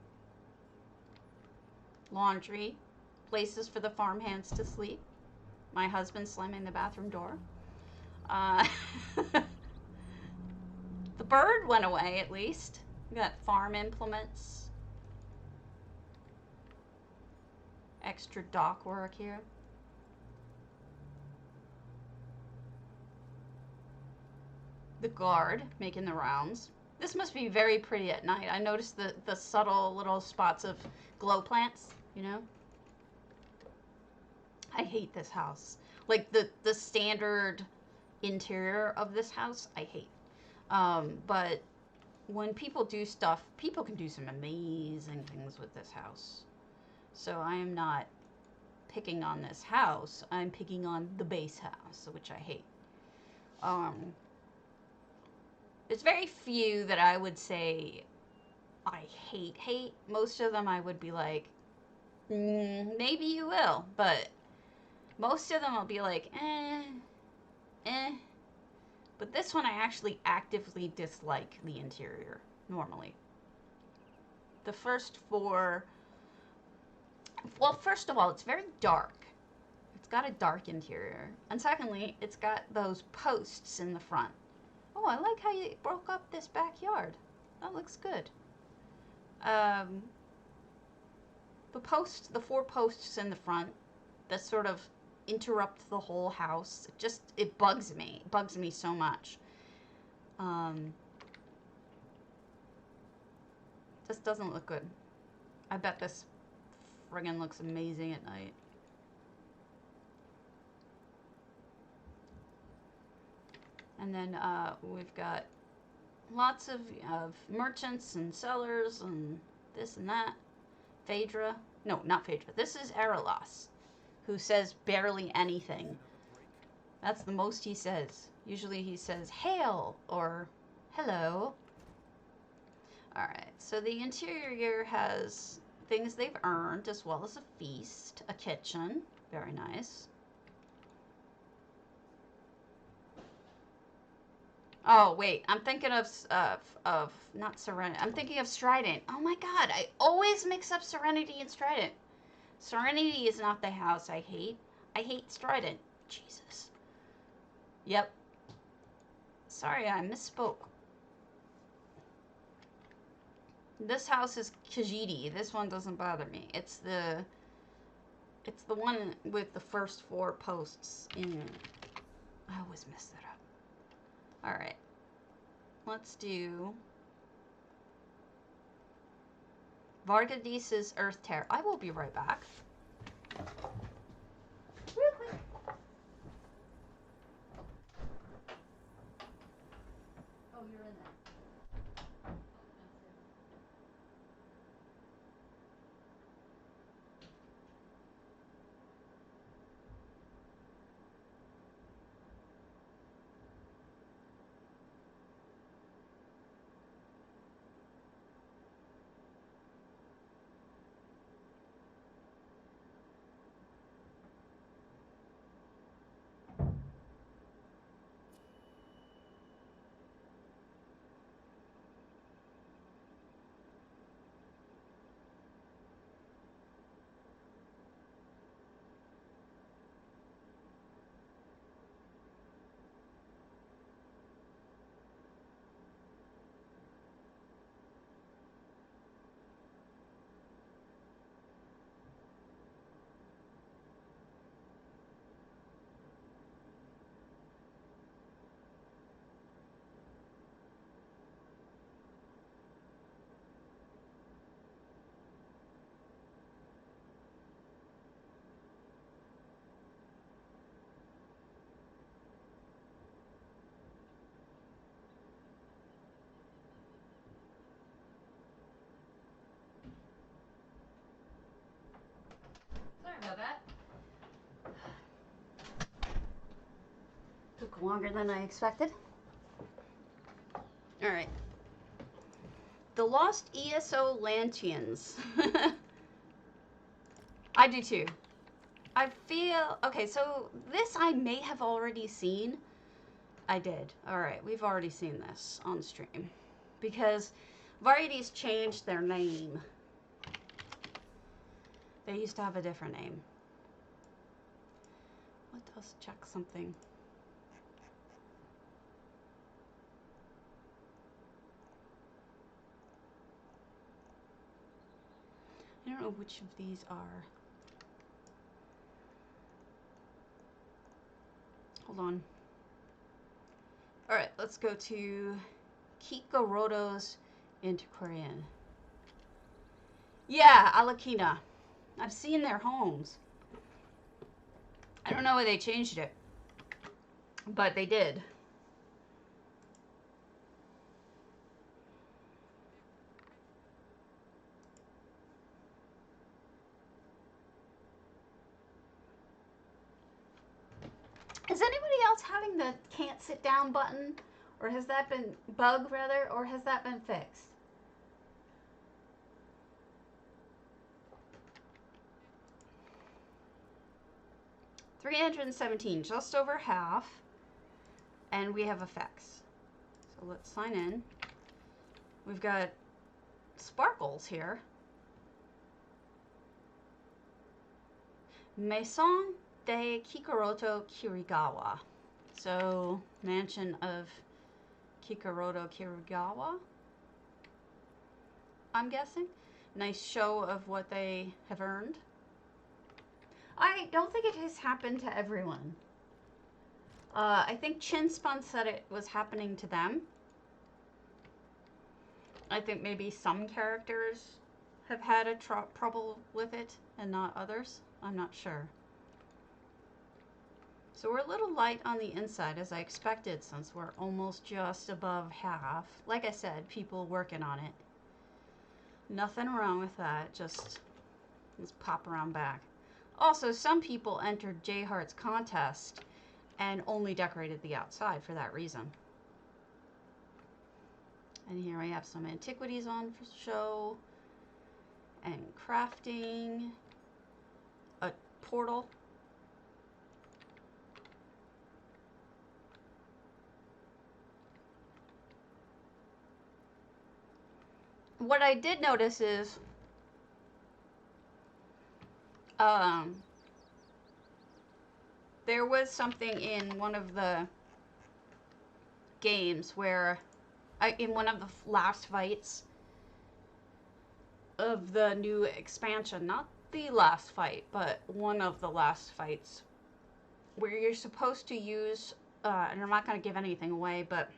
Speaker 1: laundry, places for the farmhands to sleep, my husband slamming the bathroom door. The bird went away, at least. We got farm implements. Extra dock work here. The guard making the rounds. This must be very pretty at night. I noticed the subtle little spots of glow plants, you know? I hate this house. Like, the standard interior of this house, I hate. But when people do stuff, people can do some amazing things with this house. So I am not picking on this house. I'm picking on the base house, which I hate. There's very few that I would say I hate. Most of them I would be like, maybe you will, but most of them I'll be like, eh. But this one I actually actively dislike the interior, normally. The first four, well, first of all, it's very dark. It's got a dark interior. And secondly, it's got those posts in the front. Oh, I like how you broke up this backyard. That looks good. The four posts in the front that sort of interrupt the whole house. It bugs me. It bugs me so much. Just doesn't look good. I bet this friggin' looks amazing at night. And then we've got lots of merchants and sellers and this and that. Phedre. No, not Phedre. This is Aralos, who says barely anything. That's the most he says. Usually he says hail or hello. Alright, so the interior has things they've earned as well as a feast, a kitchen. Very nice. Oh, wait, I'm thinking of not Serenity. I'm thinking of Strident. Oh my god, I always mix up Serenity and Strident. Serenity is not the house I hate. I hate Strident. Jesus. Yep. Sorry, I misspoke. This house is Khajiit. This one doesn't bother me. It's the one with the first four posts in. I always mess that up. Alright. Let's do Vargadis's Earth Tear. I will be right back. Real quick. Oh, you're in there. Sorry about that. Took longer than I expected. Alright. The Lost ESO Lantians. I do too. I feel... Okay, so this I may have already seen. I did. Alright, we've already seen this on stream. Because Varieties changed their name. They used to have a different name. Let us check something. I don't know which of these are. Hold on. Alright, let's go to Grotto's Antiquarian. Yeah, Alakina. I've seen their homes. I don't know why they changed it, but they did. Is anybody else having the can't sit down button Or has that been, bug rather, or has that been fixed? $317, just over half. And we have effects. So let's sign in. We've got sparkles here. Maison de Kikuroto Kirigawa. So, mansion of Kikuroto Kirigawa, I'm guessing. Nice show of what they have earned. I don't think it has happened to everyone. I think Chinspun said it was happening to them. I think maybe some characters have had a trouble with it and not others. I'm not sure. So we're a little light on the inside, as I expected, since we're almost just above half. Like I said, people working on it. Nothing wrong with that. Just let's pop around back. Also, some people entered J Heart's contest and only decorated the outside for that reason. And here I have some antiquities on for show. And crafting. A portal. What I did notice is there was something in one of the games where in one of the last fights of the new expansion, not the last fight, but one of the last fights, where you're supposed to use, and I'm not going to give anything away, but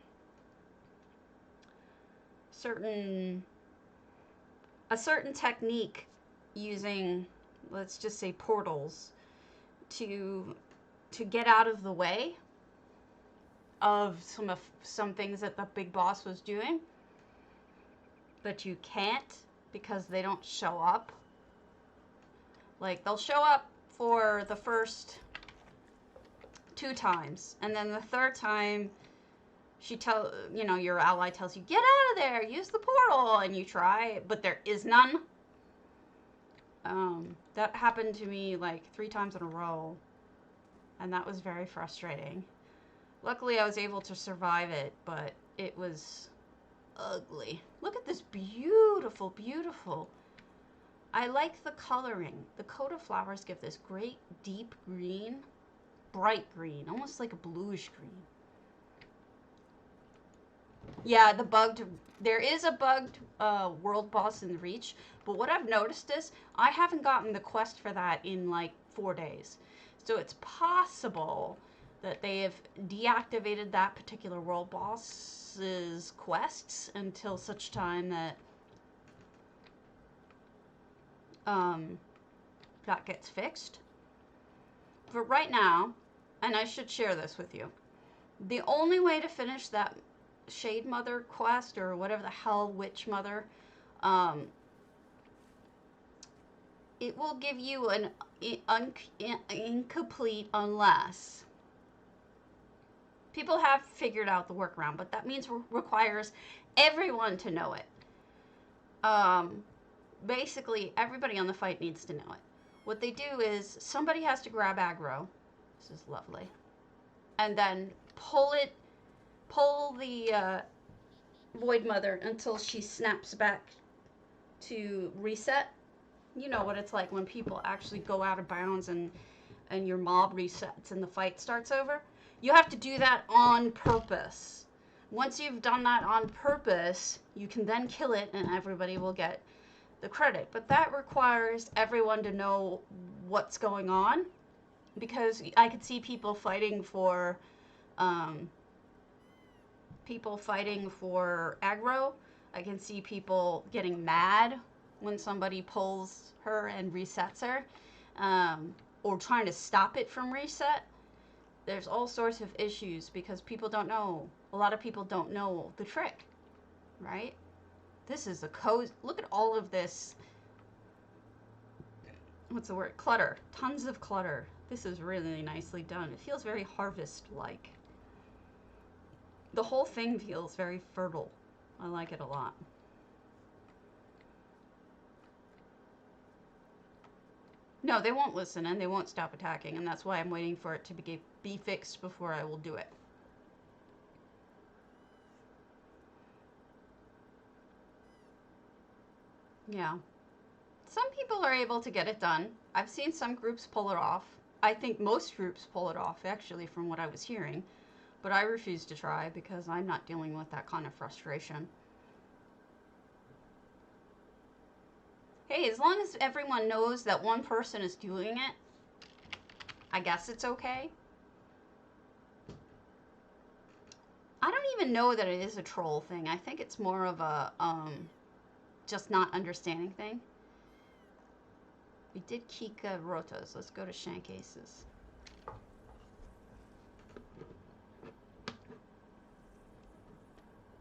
Speaker 1: a certain technique using, let's just say, portals to get out of the way of some things that the big boss was doing, but you can't because they don't show up. Like, they'll show up for the first 2 times, and then the 3rd time your ally tells you, get out of there, use the portal, and you try, but there is none. That happened to me like 3 times in a row, and that was very frustrating. Luckily, I was able to survive it, but it was ugly. Look at this beautiful, beautiful. I like the coloring. The coat of flowers give this great deep green, bright green, almost like a bluish green. Yeah, there is a bugged world boss in Reach, but what I've noticed is I haven't gotten the quest for that in like 4 days. So it's possible that they have deactivated that particular world boss's quests until such time that that gets fixed. But right now, and I should share this with you, the only way to finish that Shade Mother quest, or whatever the hell, Witch Mother, it will give you an incomplete unless. People have figured out the workaround, but that means requires everyone to know it. Basically, everybody on the fight needs to know it. What they do is somebody has to grab aggro. This is lovely. And then pull the Void Mother until she snaps back to reset. You know what it's like when people actually go out of bounds and your mob resets and the fight starts over. You have to do that on purpose. Once you've done that on purpose, you can then kill it and everybody will get the credit. But that requires everyone to know what's going on, because I could see people fighting for aggro. I can see people getting mad when somebody pulls her and resets her, or trying to stop it from reset. There's all sorts of issues because people don't know. A lot of people don't know the trick, right? This is a look at all of this. What's the word? Clutter. Tons of clutter. This is really nicely done. It feels very Harvest-like. The whole thing feels very fertile. I like it a lot. No, they won't listen and they won't stop attacking, and that's why I'm waiting for it to be fixed before I will do it. Yeah. Some people are able to get it done. I've seen some groups pull it off. I think most groups pull it off, actually, from what I was hearing. But I refuse to try because I'm not dealing with that kind of frustration. Hey, as long as everyone knows that one person is doing it, I guess it's okay. I don't even know that it is a troll thing. I think it's more of a just not understanding thing. We did Kika Rotos. Let's go to Shank Aces.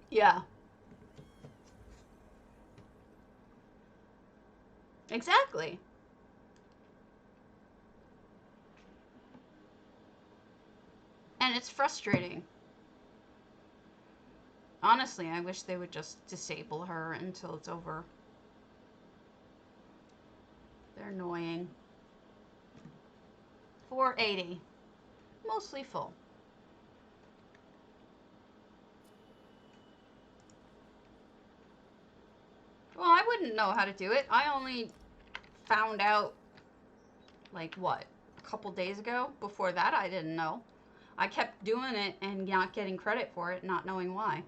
Speaker 1: Yeah. Exactly. And it's frustrating. Honestly, I wish they would just disable her until it's over. They're annoying. 480. Mostly full. Well, I wouldn't know how to do it. I only found out, like, what? A couple days ago? Before that, I didn't know. I kept doing it and not getting credit for it, not knowing why.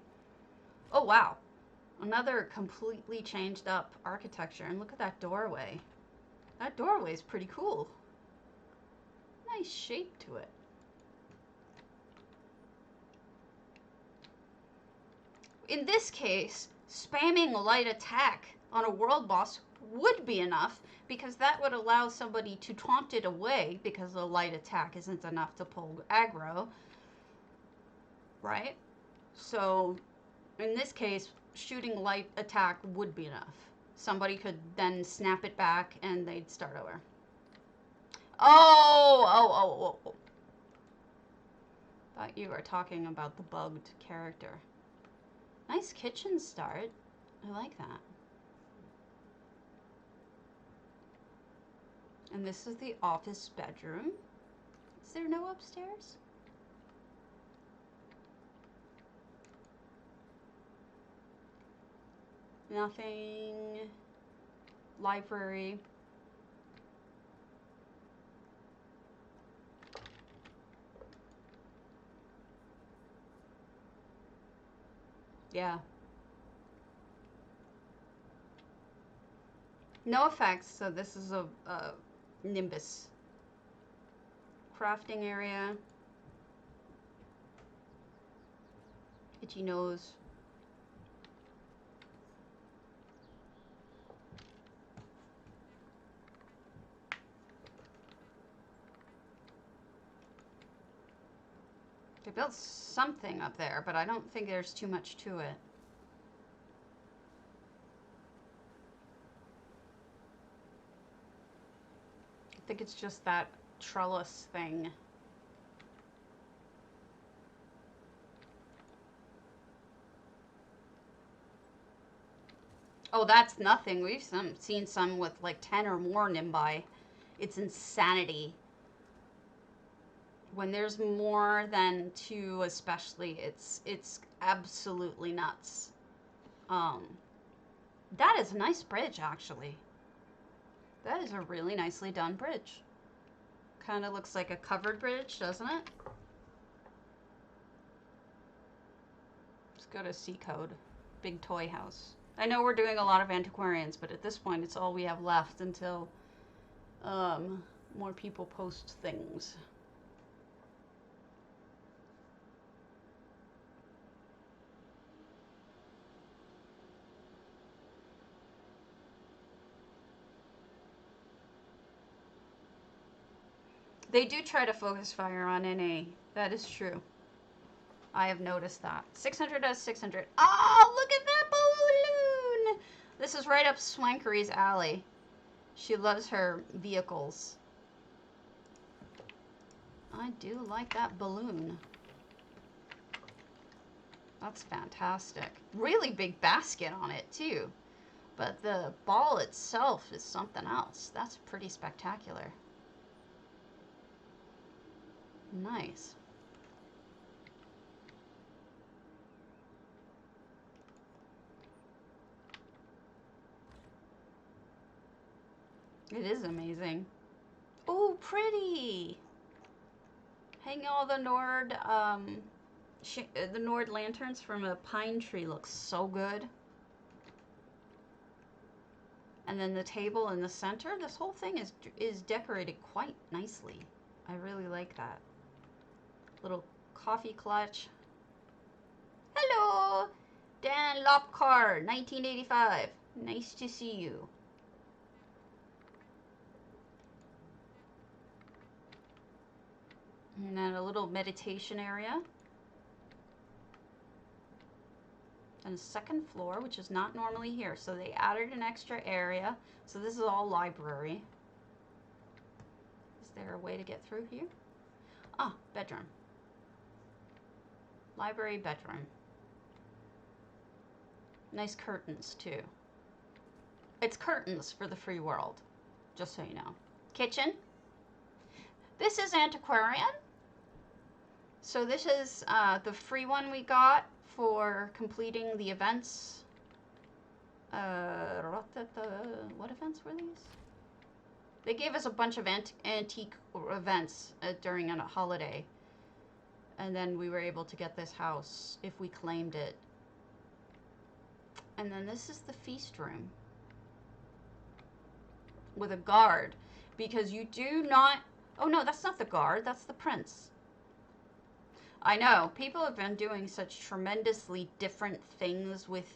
Speaker 1: Oh, wow. Another completely changed up architecture. And look at that doorway. That doorway is pretty cool. Nice shape to it. In this case, spamming light attack on a world boss would be enough, because that would allow somebody to taunt it away, because the light attack isn't enough to pull aggro. Right? So, in this case, shooting light attack would be enough. Somebody could then snap it back and they'd start over. Oh. Thought you were talking about the bugged character. Nice kitchen start. I like that. And this is the office bedroom. Is there no upstairs? Nothing. Library. Yeah. No effects, so this is a Nimbus. Crafting area. Itchy nose. They built something up there, but I don't think there's too much to it. I think it's just that trellis thing. Oh, that's nothing. We've seen some with like 10 or more nimbi. It's insanity. When there's more than 2 especially, it's absolutely nuts. That is a nice bridge, actually. That is a really nicely done bridge. Kind of looks like a covered bridge, doesn't it? Let's go to C code. Big toy house. I know we're doing a lot of antiquarians, but at this point it's all we have left until more people post things. They do try to focus fire on NA. That is true. I have noticed that. 600 out of 600. Oh, look at that balloon! This is right up Swankery's alley. She loves her vehicles. I do like that balloon. That's fantastic. Really big basket on it, too. But the ball itself is something else. That's pretty spectacular. Nice. It is amazing. Oh, pretty! Hanging all the Nord lanterns from a pine tree looks so good. And then the table in the center, this whole thing is decorated quite nicely. I really like that. Little coffee clutch. Hello! Dan Lopkar, 1985. Nice to see you. And then a little meditation area. And a second floor, which is not normally here. So they added an extra area. So this is all library. Is there a way to get through here? Ah, bedroom. Library, bedroom. Nice curtains, too. It's curtains for the free world, just so you know. Kitchen. This is antiquarian. So this is the free one we got for completing the events. What events were these? They gave us a bunch of antique events during a holiday. And then we were able to get this house if we claimed it. And then this is the feast room. With a guard. Because you do not... Oh no, that's not the guard. That's the prince. I know. People have been doing such tremendously different things with...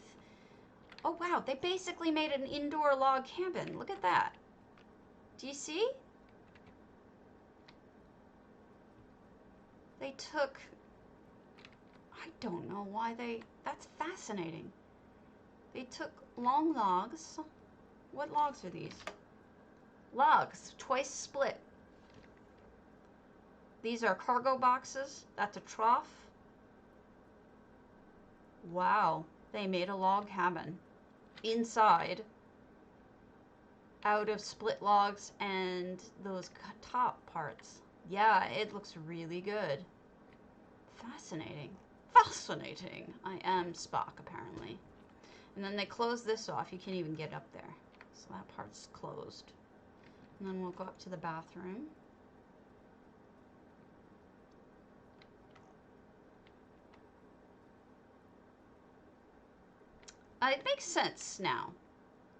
Speaker 1: Oh wow, they basically made an indoor log cabin. Look at that. Do you see? They took... I don't know why they... That's fascinating. They took long logs. What logs are these? Logs, twice split. These are cargo boxes. That's a trough. Wow, they made a log cabin inside out of split logs and those top parts. Yeah, it looks really good. Fascinating. Fascinating. I am Spock, apparently. And then they close this off. You can't even get up there. So that part's closed. And then we'll go up to the bathroom. It makes sense now.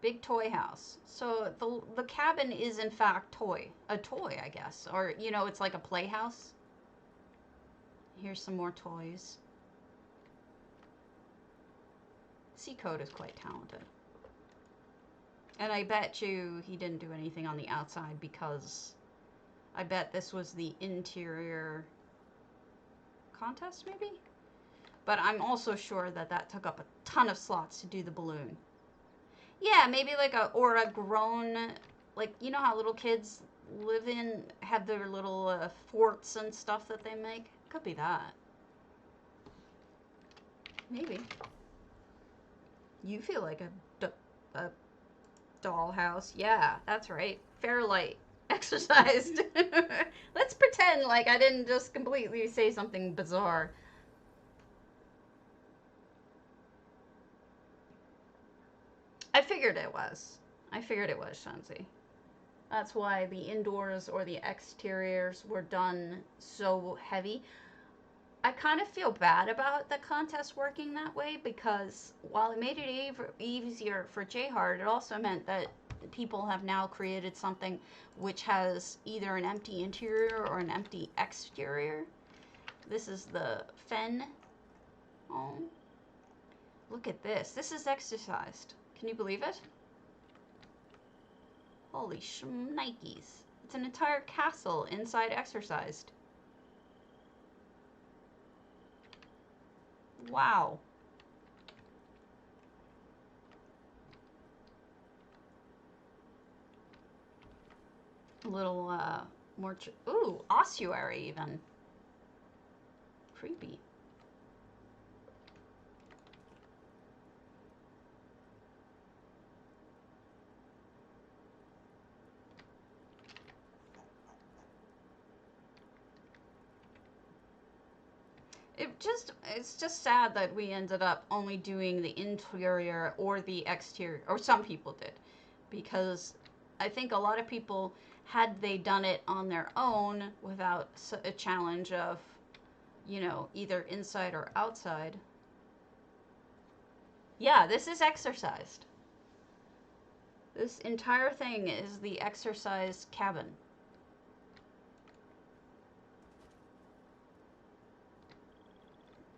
Speaker 1: Big toy house. So the cabin is in fact a toy, I guess. Or, you know, it's like a playhouse. Here's some more toys. Seacode is quite talented. And I bet you he didn't do anything on the outside because I bet this was the interior contest, maybe? But I'm also sure that that took up a ton of slots to do the balloon. Yeah, maybe like a grown, like, you know how little kids have their little forts and stuff that they make? Could be that. Maybe. You feel like a dollhouse. Yeah, that's right. Fairlight. Exorcised. Let's pretend like I didn't just completely say something bizarre. I figured it was. Shanzi. That's why the indoors or the exteriors were done so heavy. I kind of feel bad about the contest working that way because while it made it easier for J-Hard, it also meant that people have now created something which has either an empty interior or an empty exterior. This is the Fen. Oh, look at this. This is exorcised. Can you believe it? Holy shnikes. It's an entire castle inside exorcised. Wow. A little, more... Ooh, ossuary, even. Creepy. it's just sad that we ended up only doing the interior or the exterior, or some people did, because I think a lot of people, had they done it on their own without a challenge of, you know, either inside or outside. Yeah, this is exorcised. This entire thing is the exorcised cabin.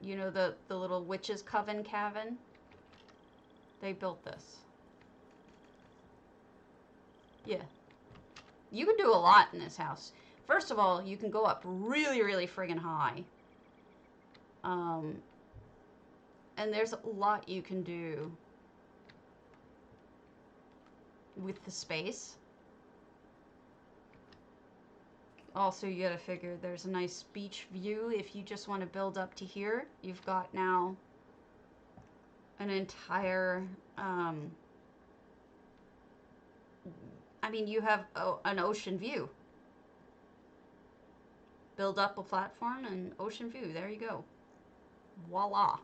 Speaker 1: You know, the little witch's coven cabin? They built this. Yeah. You can do a lot in this house. First of all, you can go up really, really friggin' high. And there's a lot you can do with the space. Also, you gotta figure there's a nice beach view. If you just want to build up to here, you've got now an entire, I mean, you have an ocean view. Build up a platform and ocean view. There you go. Voila.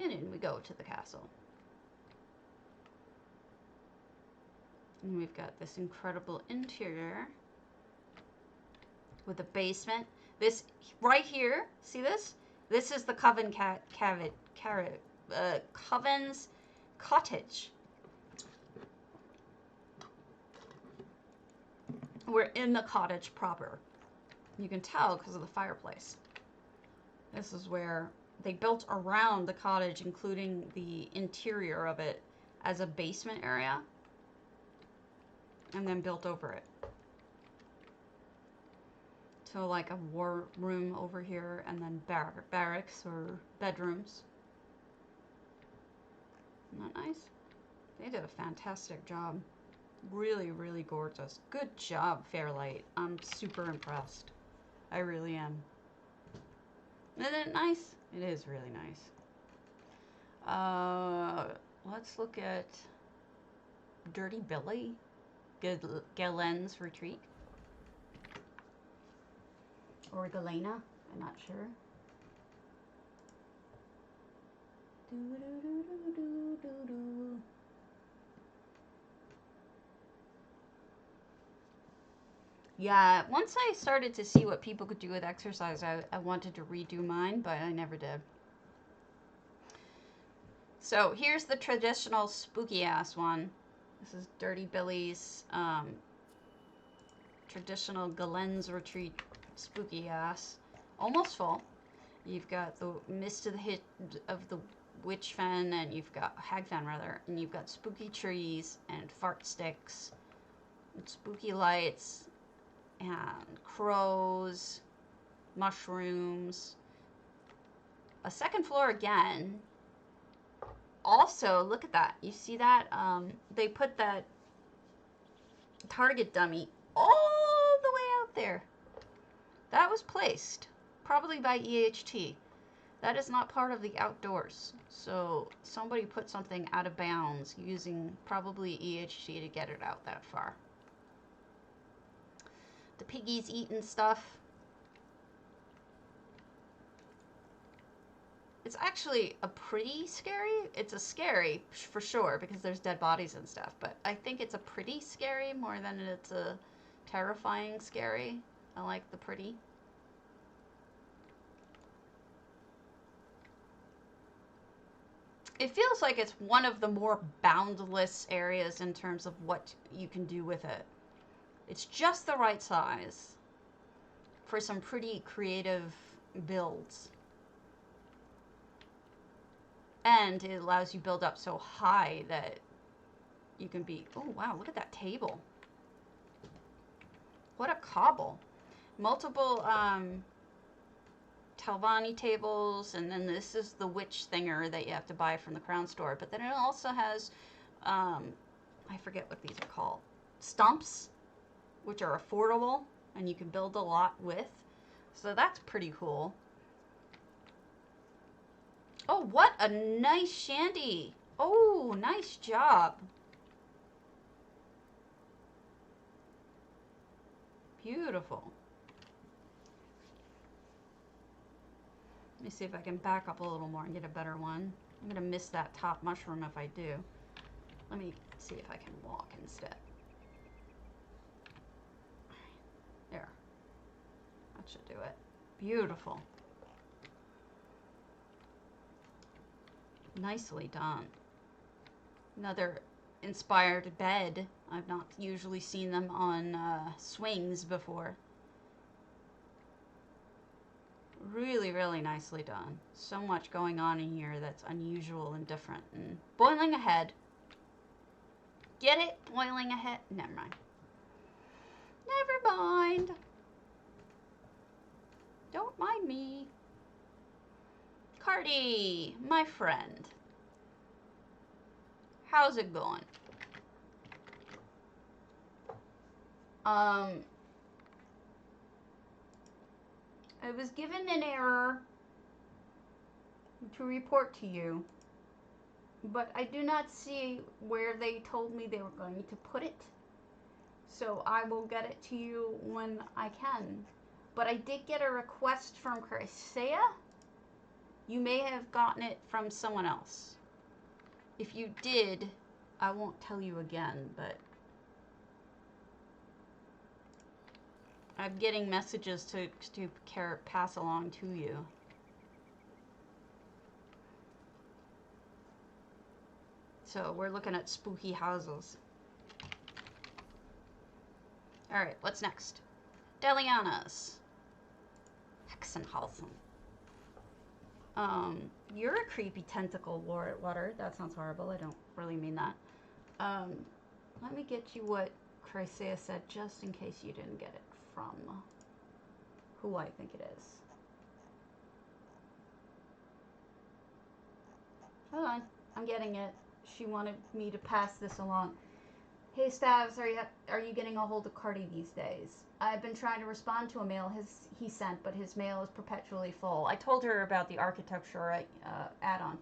Speaker 1: And in we go to the castle. And we've got this incredible interior with a basement. This right here, see this? This is the Coven's cottage. We're in the cottage proper. You can tell because of the fireplace. This is where they built around the cottage, including the interior of it as a basement area, and then built over it. So like a war room over here, and then barracks or bedrooms. Isn't that nice? They did a fantastic job. Really, really gorgeous. Good job, Fairlight. I'm super impressed. I really am. Isn't it nice? It is really nice. Let's look at Dirty Billy. Galenne's retreat. Or Galenne. I'm not sure. Yeah, once I started to see what people could do with exercise, I wanted to redo mine, but I never did. So here's the traditional spooky ass one. This is Dirty Billy's traditional Galenne's retreat spooky ass. Almost full. You've got the mist of the hit of the witch fen, and you've got hag fen rather, and you've got spooky trees and fart sticks and spooky lights and crows, mushrooms. A second floor again. Also, look at that. You see that? They put that target dummy all the way out there. That was placed, probably by EHT. That is not part of the outdoors. So somebody put something out of bounds using probably EHT to get it out that far. The piggies eating stuff. It's actually a pretty scary. It's a scary for sure because there's dead bodies and stuff. But I think it's a pretty scary more than it's a terrifying scary. I like the pretty. It feels like it's one of the more boundless areas in terms of what you can do with it. It's just the right size for some pretty creative builds. And it allows you build up so high that you can be... Oh, wow, look at that table. What a cobble. Multiple Talvani tables, and then this is the witch thinger that you have to buy from the Crown Store. But then it also has, I forget what these are called, stumps, which are affordable, and you can build a lot with. So that's pretty cool. Oh, what a nice shanty. Oh, nice job. Beautiful. Let me see if I can back up a little more and get a better one. I'm gonna miss that top mushroom if I do. Let me see if I can walk instead. There. That should do it. Beautiful. Nicely done. Another inspired bed. I've not usually seen them on swings before. Really, really nicely done. So much going on in here that's unusual and different. And boiling ahead. Get it? Boiling ahead? Never mind. Never mind. Don't mind me. Cardi, my friend. How's it going? I was given an error to report to you, but I do not see where they told me they were going to put it. So I will get it to you when I can. But I did get a request from Chrysaea. You may have gotten it from someone else. If you did, I won't tell you again, but I'm getting messages to pass along to you. So we're looking at spooky houses. Alright, what's next? Delianas. Hexenhausen. You're a creepy tentacle water. That sounds horrible. I don't really mean that. Let me get you what Chrysaea said, just in case you didn't get it from who I think it is. Hold on. I'm getting it. She wanted me to pass this along. Hey, Stavs, are you getting a hold of Cardi these days? I've been trying to respond to a mail he sent, but his mail is perpetually full. I told her about the architecture add-on.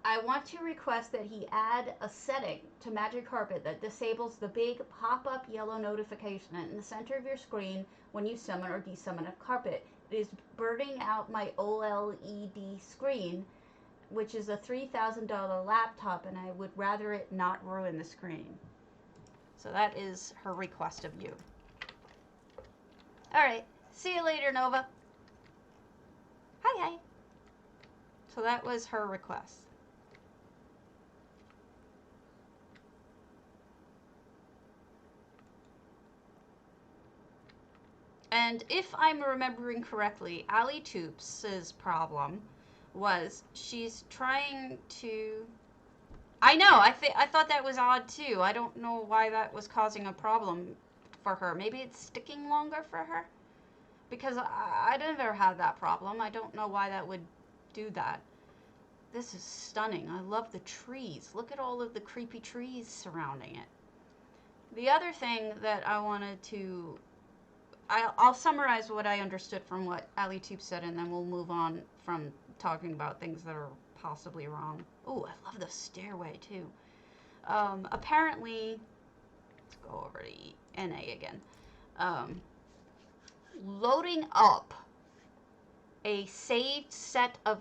Speaker 1: I want to request that he add a setting to Magic Carpet that disables the big pop-up yellow notification in the center of your screen when you summon or desummon a carpet. It is burning out my OLED screen, which is a $3,000 laptop, and I would rather it not ruin the screen. So that is her request of you. Alright, see you later, Nova. Hi. So that was her request. And if I'm remembering correctly, Ali Toops' problem was she's trying to... I know, I thought that was odd too. I don't know why that was causing a problem for her. Maybe it's sticking longer for her? Because I never had that problem. I don't know why that would do that. This is stunning. I love the trees. Look at all of the creepy trees surrounding it. The other thing that I wanted to... I'll summarize what I understood from what Ali Tube said, and then we'll move on from talking about things that are possibly wrong. Oh, I love the stairway, too. Apparently, let's go over to NA again. Loading up a saved set of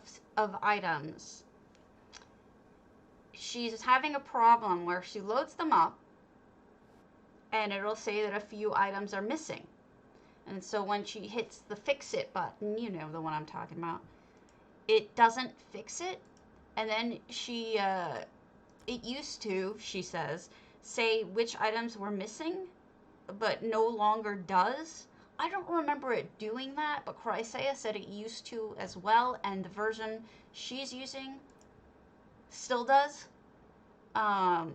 Speaker 1: items. She's having a problem where she loads them up, and it'll say that a few items are missing. And so when she hits the fix it button, you know the one I'm talking about, it doesn't fix it. And then she, it used to, she says, say which items were missing, but no longer does. I don't remember it doing that, but Chrysaea said it used to as well, and the version she's using still does. But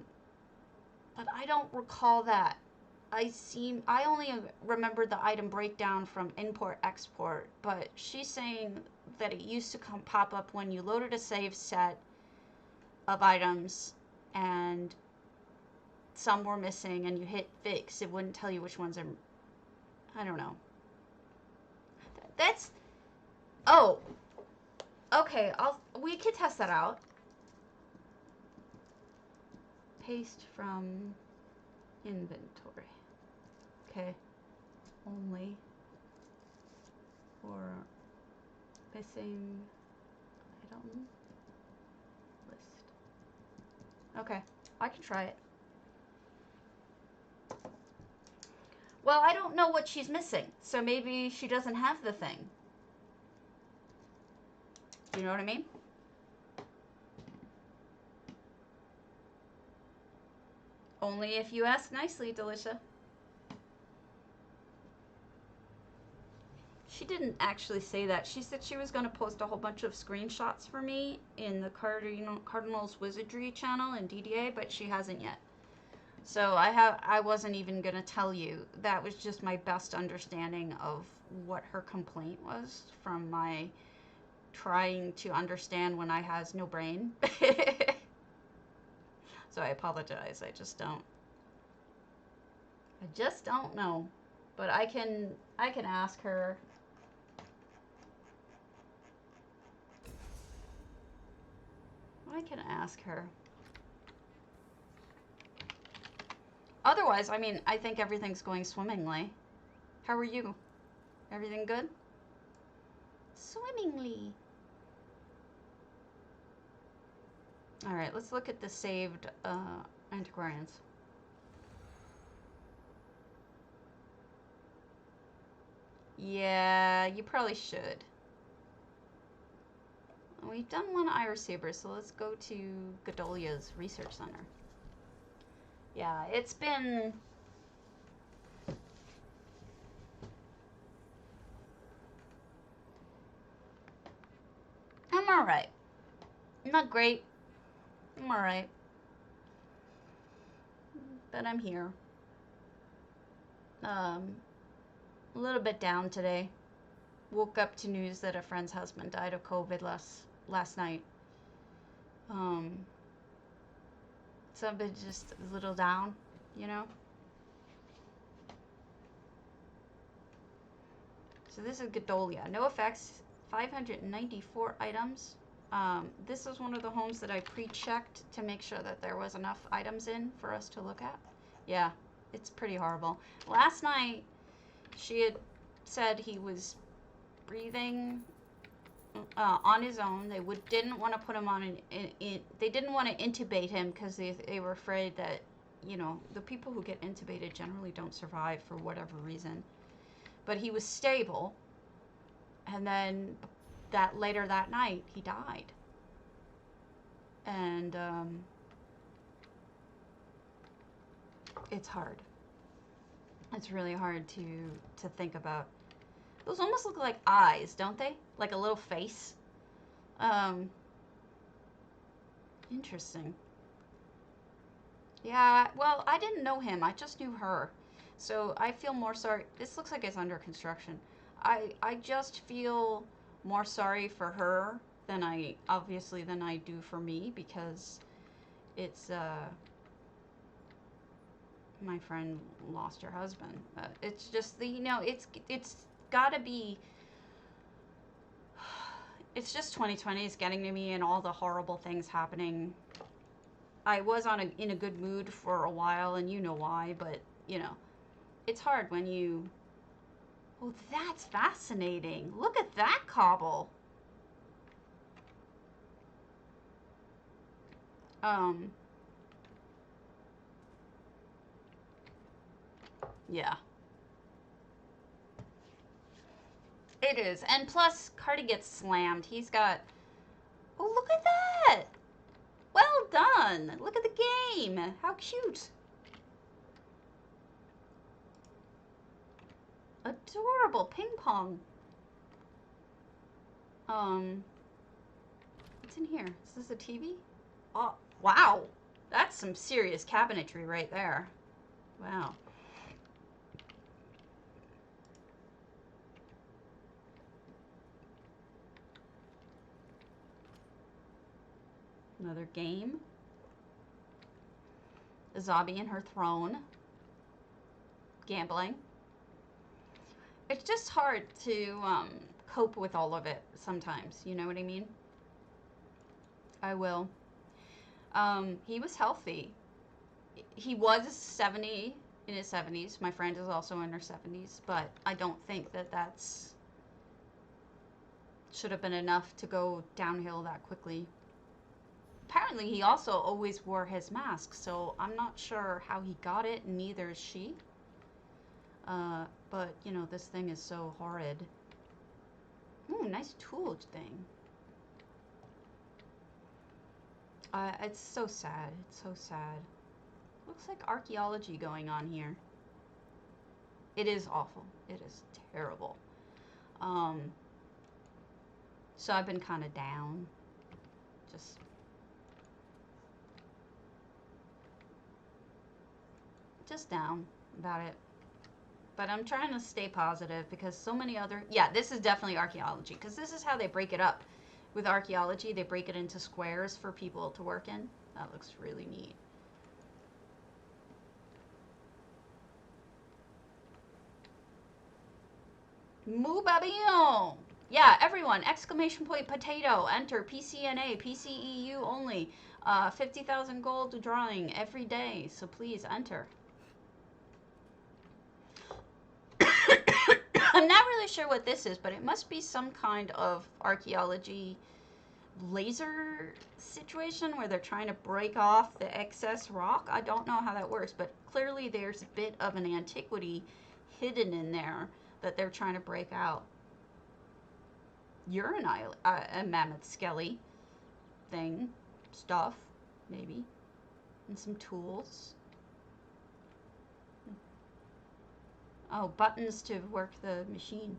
Speaker 1: I don't recall that. I only remember the item breakdown from import-export, but she's saying that it used to pop up when you loaded a save set of items and some were missing and you hit fix. It wouldn't tell you which ones are... I don't know. That's... Oh. Okay, we could test that out. Paste from inventory. Okay. Only for Missing item list. Okay, I can try it. Well, I don't know what she's missing, so maybe she doesn't have the thing. Do you know what I mean? Only if you ask nicely, Delicia. She didn't actually say that. She said she was going to post a whole bunch of screenshots for me in the Cardinals Wizardry channel in DDA, but she hasn't yet. So I wasn't even going to tell you. That was just my best understanding of what her complaint was from my trying to understand when I has no brain. So I apologize. I just don't know. But I can ask her. I can ask her. Otherwise, I mean, I think everything's going swimmingly. How are you? Everything good? Swimmingly. All right, let's look at the saved antiquarians. Yeah, you probably should. We've done one Iris Saber, so let's go to Godolia's Research Center. Yeah, it's been... I'm alright. Not great. I'm alright. But I'm here. A little bit down today. Woke up to news that a friend's husband died of COVID last night. So I've been just a little down, you know? So this is Godolia. No effects, 594 items. This is one of the homes that I pre-checked to make sure that there was enough items in for us to look at. Yeah, it's pretty horrible. Last night, she had said he was breathing on his own. They didn't want to put him on they didn't want to intubate him because they were afraid that, you know, the people who get intubated generally don't survive for whatever reason. But he was stable, and then later that night he died. And it's hard. It's really hard to think about. Those almost look like eyes, don't they? Like a little face. Interesting. Yeah, well, I didn't know him. I just knew her. So I feel more sorry. This looks like it's under construction. I just feel more sorry for her than I do for me, because it's my friend lost her husband. It's just it's gotta be. It's just 2020 is getting to me, and all the horrible things happening. I was in a good mood for a while, and you know why, but you know, it's hard when you. Oh, that's fascinating. Look at that cobble. Yeah. It is. And plus, Cardi gets slammed. He's got... Oh, look at that! Well done! Look at the game! How cute! Adorable ping pong. What's in here? Is this a TV? Oh, wow! That's some serious cabinetry right there. Wow. Another game. A zombie and her throne. Gambling. It's just hard to cope with all of it sometimes. You know what I mean? I will. He was healthy. He was 70, in his 70s. My friend is also in her 70s, but I don't think that that's Should have been enough to go downhill that quickly. Apparently, he also always wore his mask, so I'm not sure how he got it, and neither is she. But, you know, this thing is so horrid. Ooh, nice tool thing. It's so sad. It's so sad. Looks like archaeology going on here. It is awful. It is terrible. So I've been kind of down. Just down about it. But I'm trying to stay positive because so many other... Yeah, this is definitely archaeology because this is how they break it up. With archaeology, they break it into squares for people to work in. That looks really neat. Mubabillon! Yeah, everyone, exclamation point potato, enter pcna, PCEU only. 50,000 gold drawing every day, so please enter. I'm not really sure what this is, but it must be some kind of archaeology laser situation where they're trying to break off the excess rock. I don't know how that works, but clearly there's a bit of an antiquity hidden in there that they're trying to break out. You're a mammoth skelly thing, stuff, maybe, and some tools. Oh, buttons to work the machine.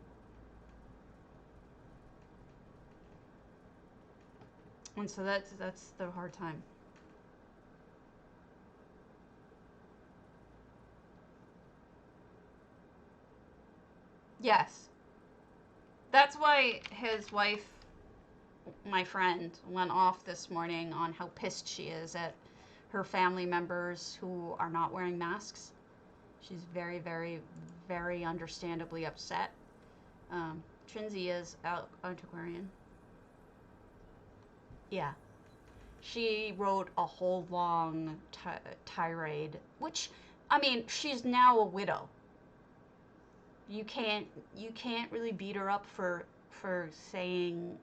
Speaker 1: And so that's the hard time. Yes. That's why his wife, my friend, went off this morning on how pissed she is at her family members who are not wearing masks. She's very, very, very understandably upset. Trinsy is antiquarian. Yeah. She wrote a whole long tirade, which, I mean, she's now a widow. You can't really beat her up for saying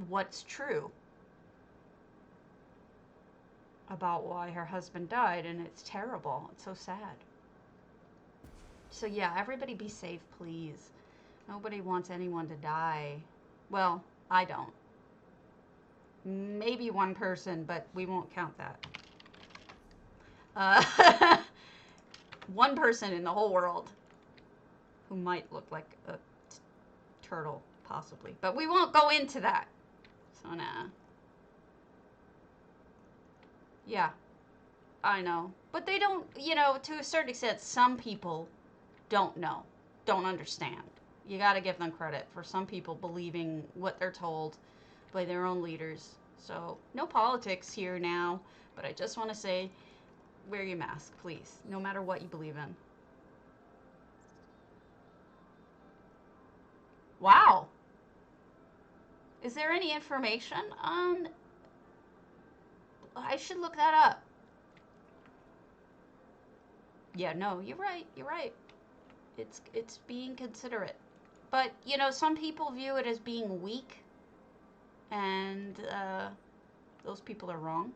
Speaker 1: what's true about why her husband died, and it's terrible. It's so sad. So yeah, everybody be safe, please. Nobody wants anyone to die. Well, I don't. Maybe one person, but we won't count that. One person in the whole world who might look like a turtle, possibly. But we won't go into that. So, nah. Yeah, I know. But they don't, you know, to a certain extent, some people don't know, don't understand. You got to give them credit for some people believing what they're told by their own leaders. So, no politics here now, but I just want to say, wear your mask, please, no matter what you believe in. Wow. Is there any information on... I should look that up. Yeah, no, you're right, you're right. It's being considerate. But, you know, some people view it as being weak, and those people are wrong.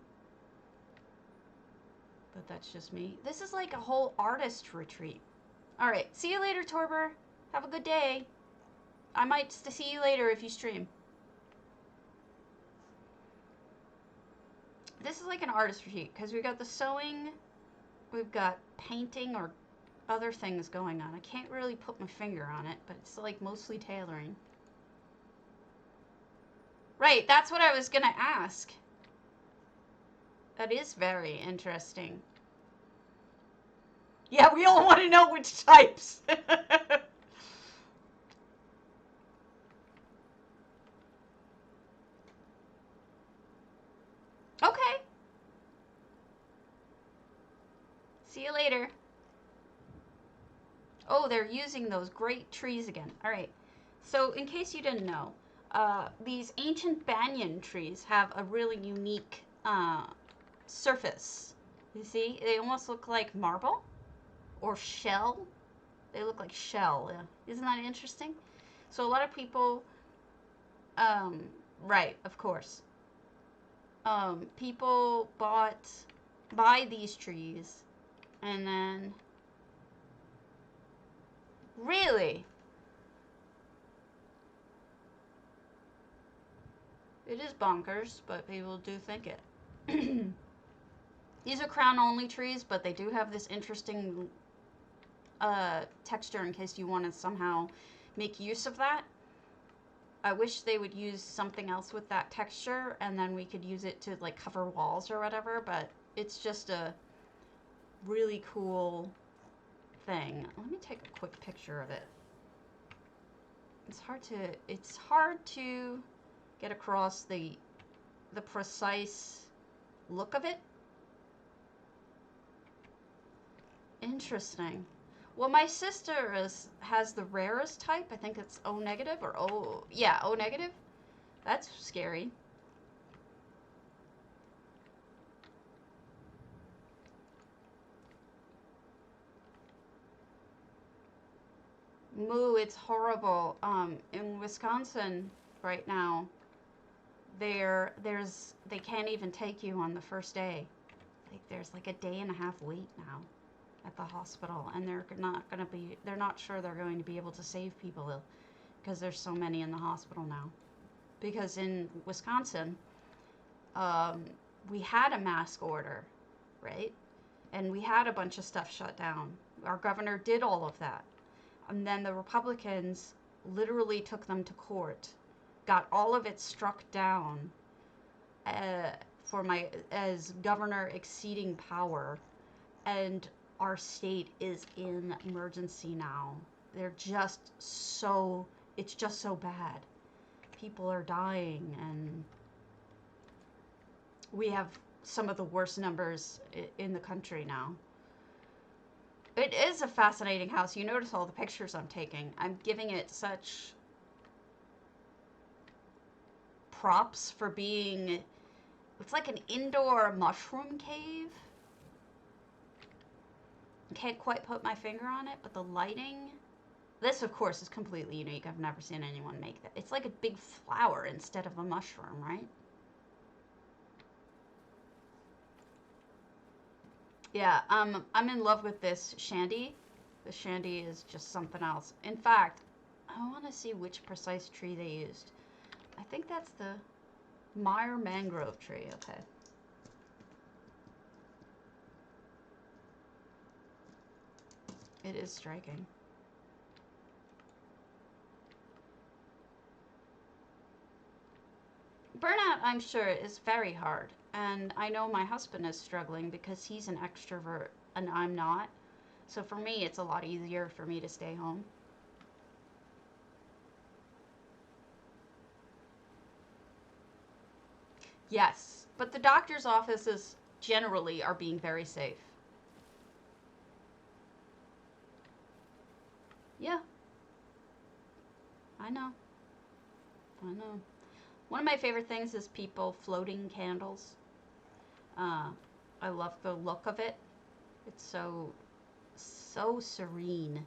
Speaker 1: But that's just me. This is like a whole artist retreat. All right, see you later, Torber. Have a good day. I might see you later if you stream. This is like an artist retreat because we got the sewing, we've got painting or other things going on. I can't really put my finger on it, but it's like mostly tailoring. Right, that's what I was gonna ask. That is very interesting. Yeah, we all want to know which types. Okay. See you later. Oh, they're using those great trees again. All right. So, in case you didn't know, these ancient banyan trees have a really unique surface. You see? They almost look like marble or shell. They look like shell. Isn't that interesting? So, a lot of people Um, right, of course. People buy these trees, and then, really, it is bonkers, but people do think it. These are crown-only trees, but they do have this interesting texture in case you want to somehow make use of that. I wish they would use something else with that texture, and then we could use it to like cover walls or whatever, but it's just a really cool thing. Let me take a quick picture of it. It's hard to get across the precise look of it. Interesting. Well, my sister has the rarest type. I think it's O negative or O negative. That's scary. Moo, it's horrible. In Wisconsin right now, they can't even take you on the first day. Like there's like a day and a half wait now at the hospital, and they're not sure they're going to be able to save people because there's so many in the hospital now. Because in Wisconsin, we had a mask order, right? And we had a bunch of stuff shut down. Our governor did all of that. And then the Republicans literally took them to court, got all of it struck down as governor exceeding power, and our state is in emergency now. It's just so bad. People are dying, and we have some of the worst numbers in the country now. It is a fascinating house. You notice all the pictures I'm taking. I'm giving it such props for being, it's like an indoor mushroom cave. I can't quite put my finger on it, but the lighting, this of course is completely unique. I've never seen anyone make that. It's like a big flower instead of a mushroom, right? Yeah, I'm in love with this shandy. The shandy is just something else. In fact, I want to see which precise tree they used. I think that's the Meyer mangrove tree. Okay. It is striking. Burnout, I'm sure, is very hard. And I know my husband is struggling because he's an extrovert and I'm not. So for me, it's a lot easier for me to stay home. Yes, but the doctor's offices generally are being very safe. Yeah, I know. I know. One of my favorite things is people floating candles. Uh, I love the look of it. It's so serene.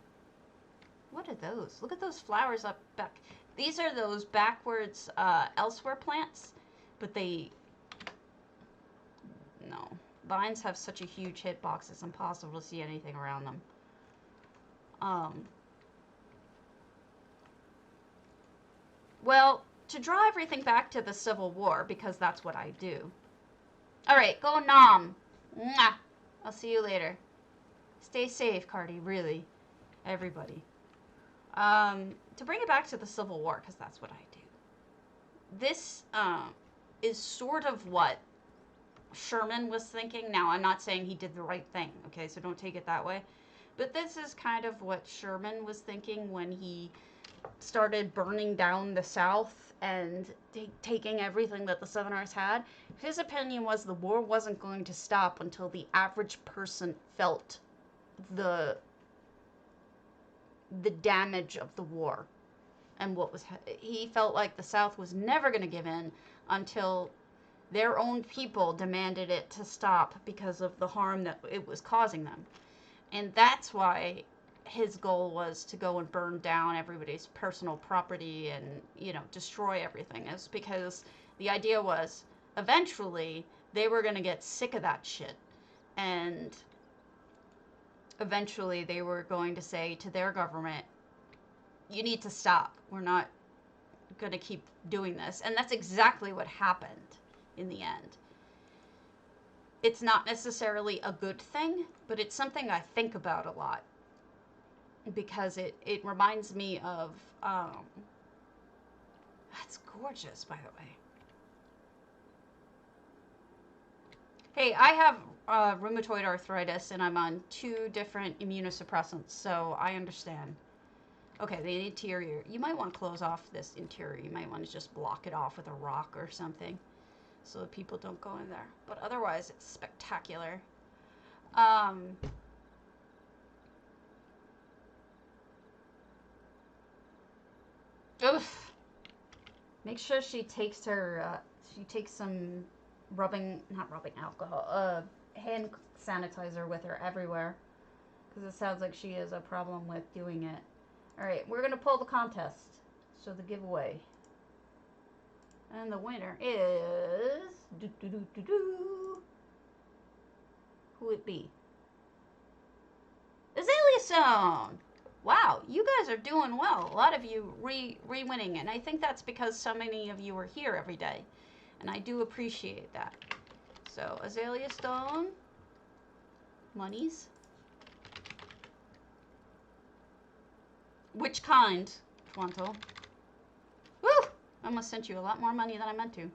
Speaker 1: What are those? Look at those flowers up back. These are those backwards elsewhere plants, but no. Vines have such a huge hitbox, it's impossible to see anything around them. Um, well, to draw everything back to the Civil War, because that's what I do. All right, go nom. Mwah. I'll see you later. Stay safe, Cardi, really. Everybody. To bring it back to the Civil War, because that's what I do. This is sort of what Sherman was thinking. Now, I'm not saying he did the right thing, okay, so don't take it that way. But this is kind of what Sherman was thinking when he started burning down the South and taking everything that the Southerners had. His opinion was the war wasn't going to stop until the average person felt the damage of the war. And he felt like the South was never going to give in until their own people demanded it to stop because of the harm that it was causing them. And that's why his goal was to go and burn down everybody's personal property and, you know, destroy everything. Is because the idea was eventually they were going to get sick of that shit. And eventually they were going to say to their government, you need to stop. We're not going to keep doing this. And that's exactly what happened in the end. It's not necessarily a good thing, but it's something I think about a lot. Because it reminds me of, that's gorgeous, by the way. Hey, I have rheumatoid arthritis, and I'm on 2 different immunosuppressants, so I understand. Okay, the interior. You might want to close off this interior. You might want to just block it off with a rock or something, so that people don't go in there. But otherwise, it's spectacular. Oof. Make sure she takes her, she takes some not rubbing alcohol, hand sanitizer with her everywhere. Because it sounds like she has a problem with doing it. Alright, we're going to pull the contest. So the giveaway. And the winner is... Who it be? Azalea Stone! Wow, you guys are doing well. A lot of you re-winning, and I think that's because so many of you are here every day. And I do appreciate that. So, Azalea Stone. Monies. Which kind, Twanto? Woo! I almost sent you a lot more money than I meant to.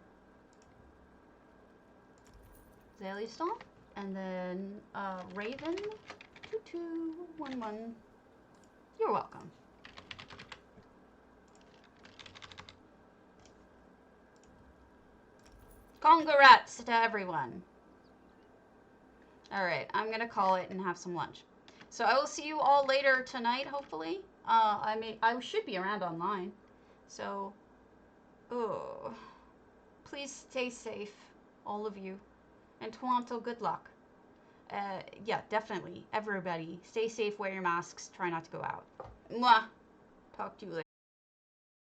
Speaker 1: Azalea Stone. And then, Raven. 2211. You're welcome. Congrats to everyone. Alright, I'm going to call it and have some lunch. So I will see you all later tonight, hopefully. I should be around online. So, please stay safe, all of you. And Twanto, good luck. Yeah, definitely. Everybody, stay safe, wear your masks, try not to go out. Mwah! Talk to you later.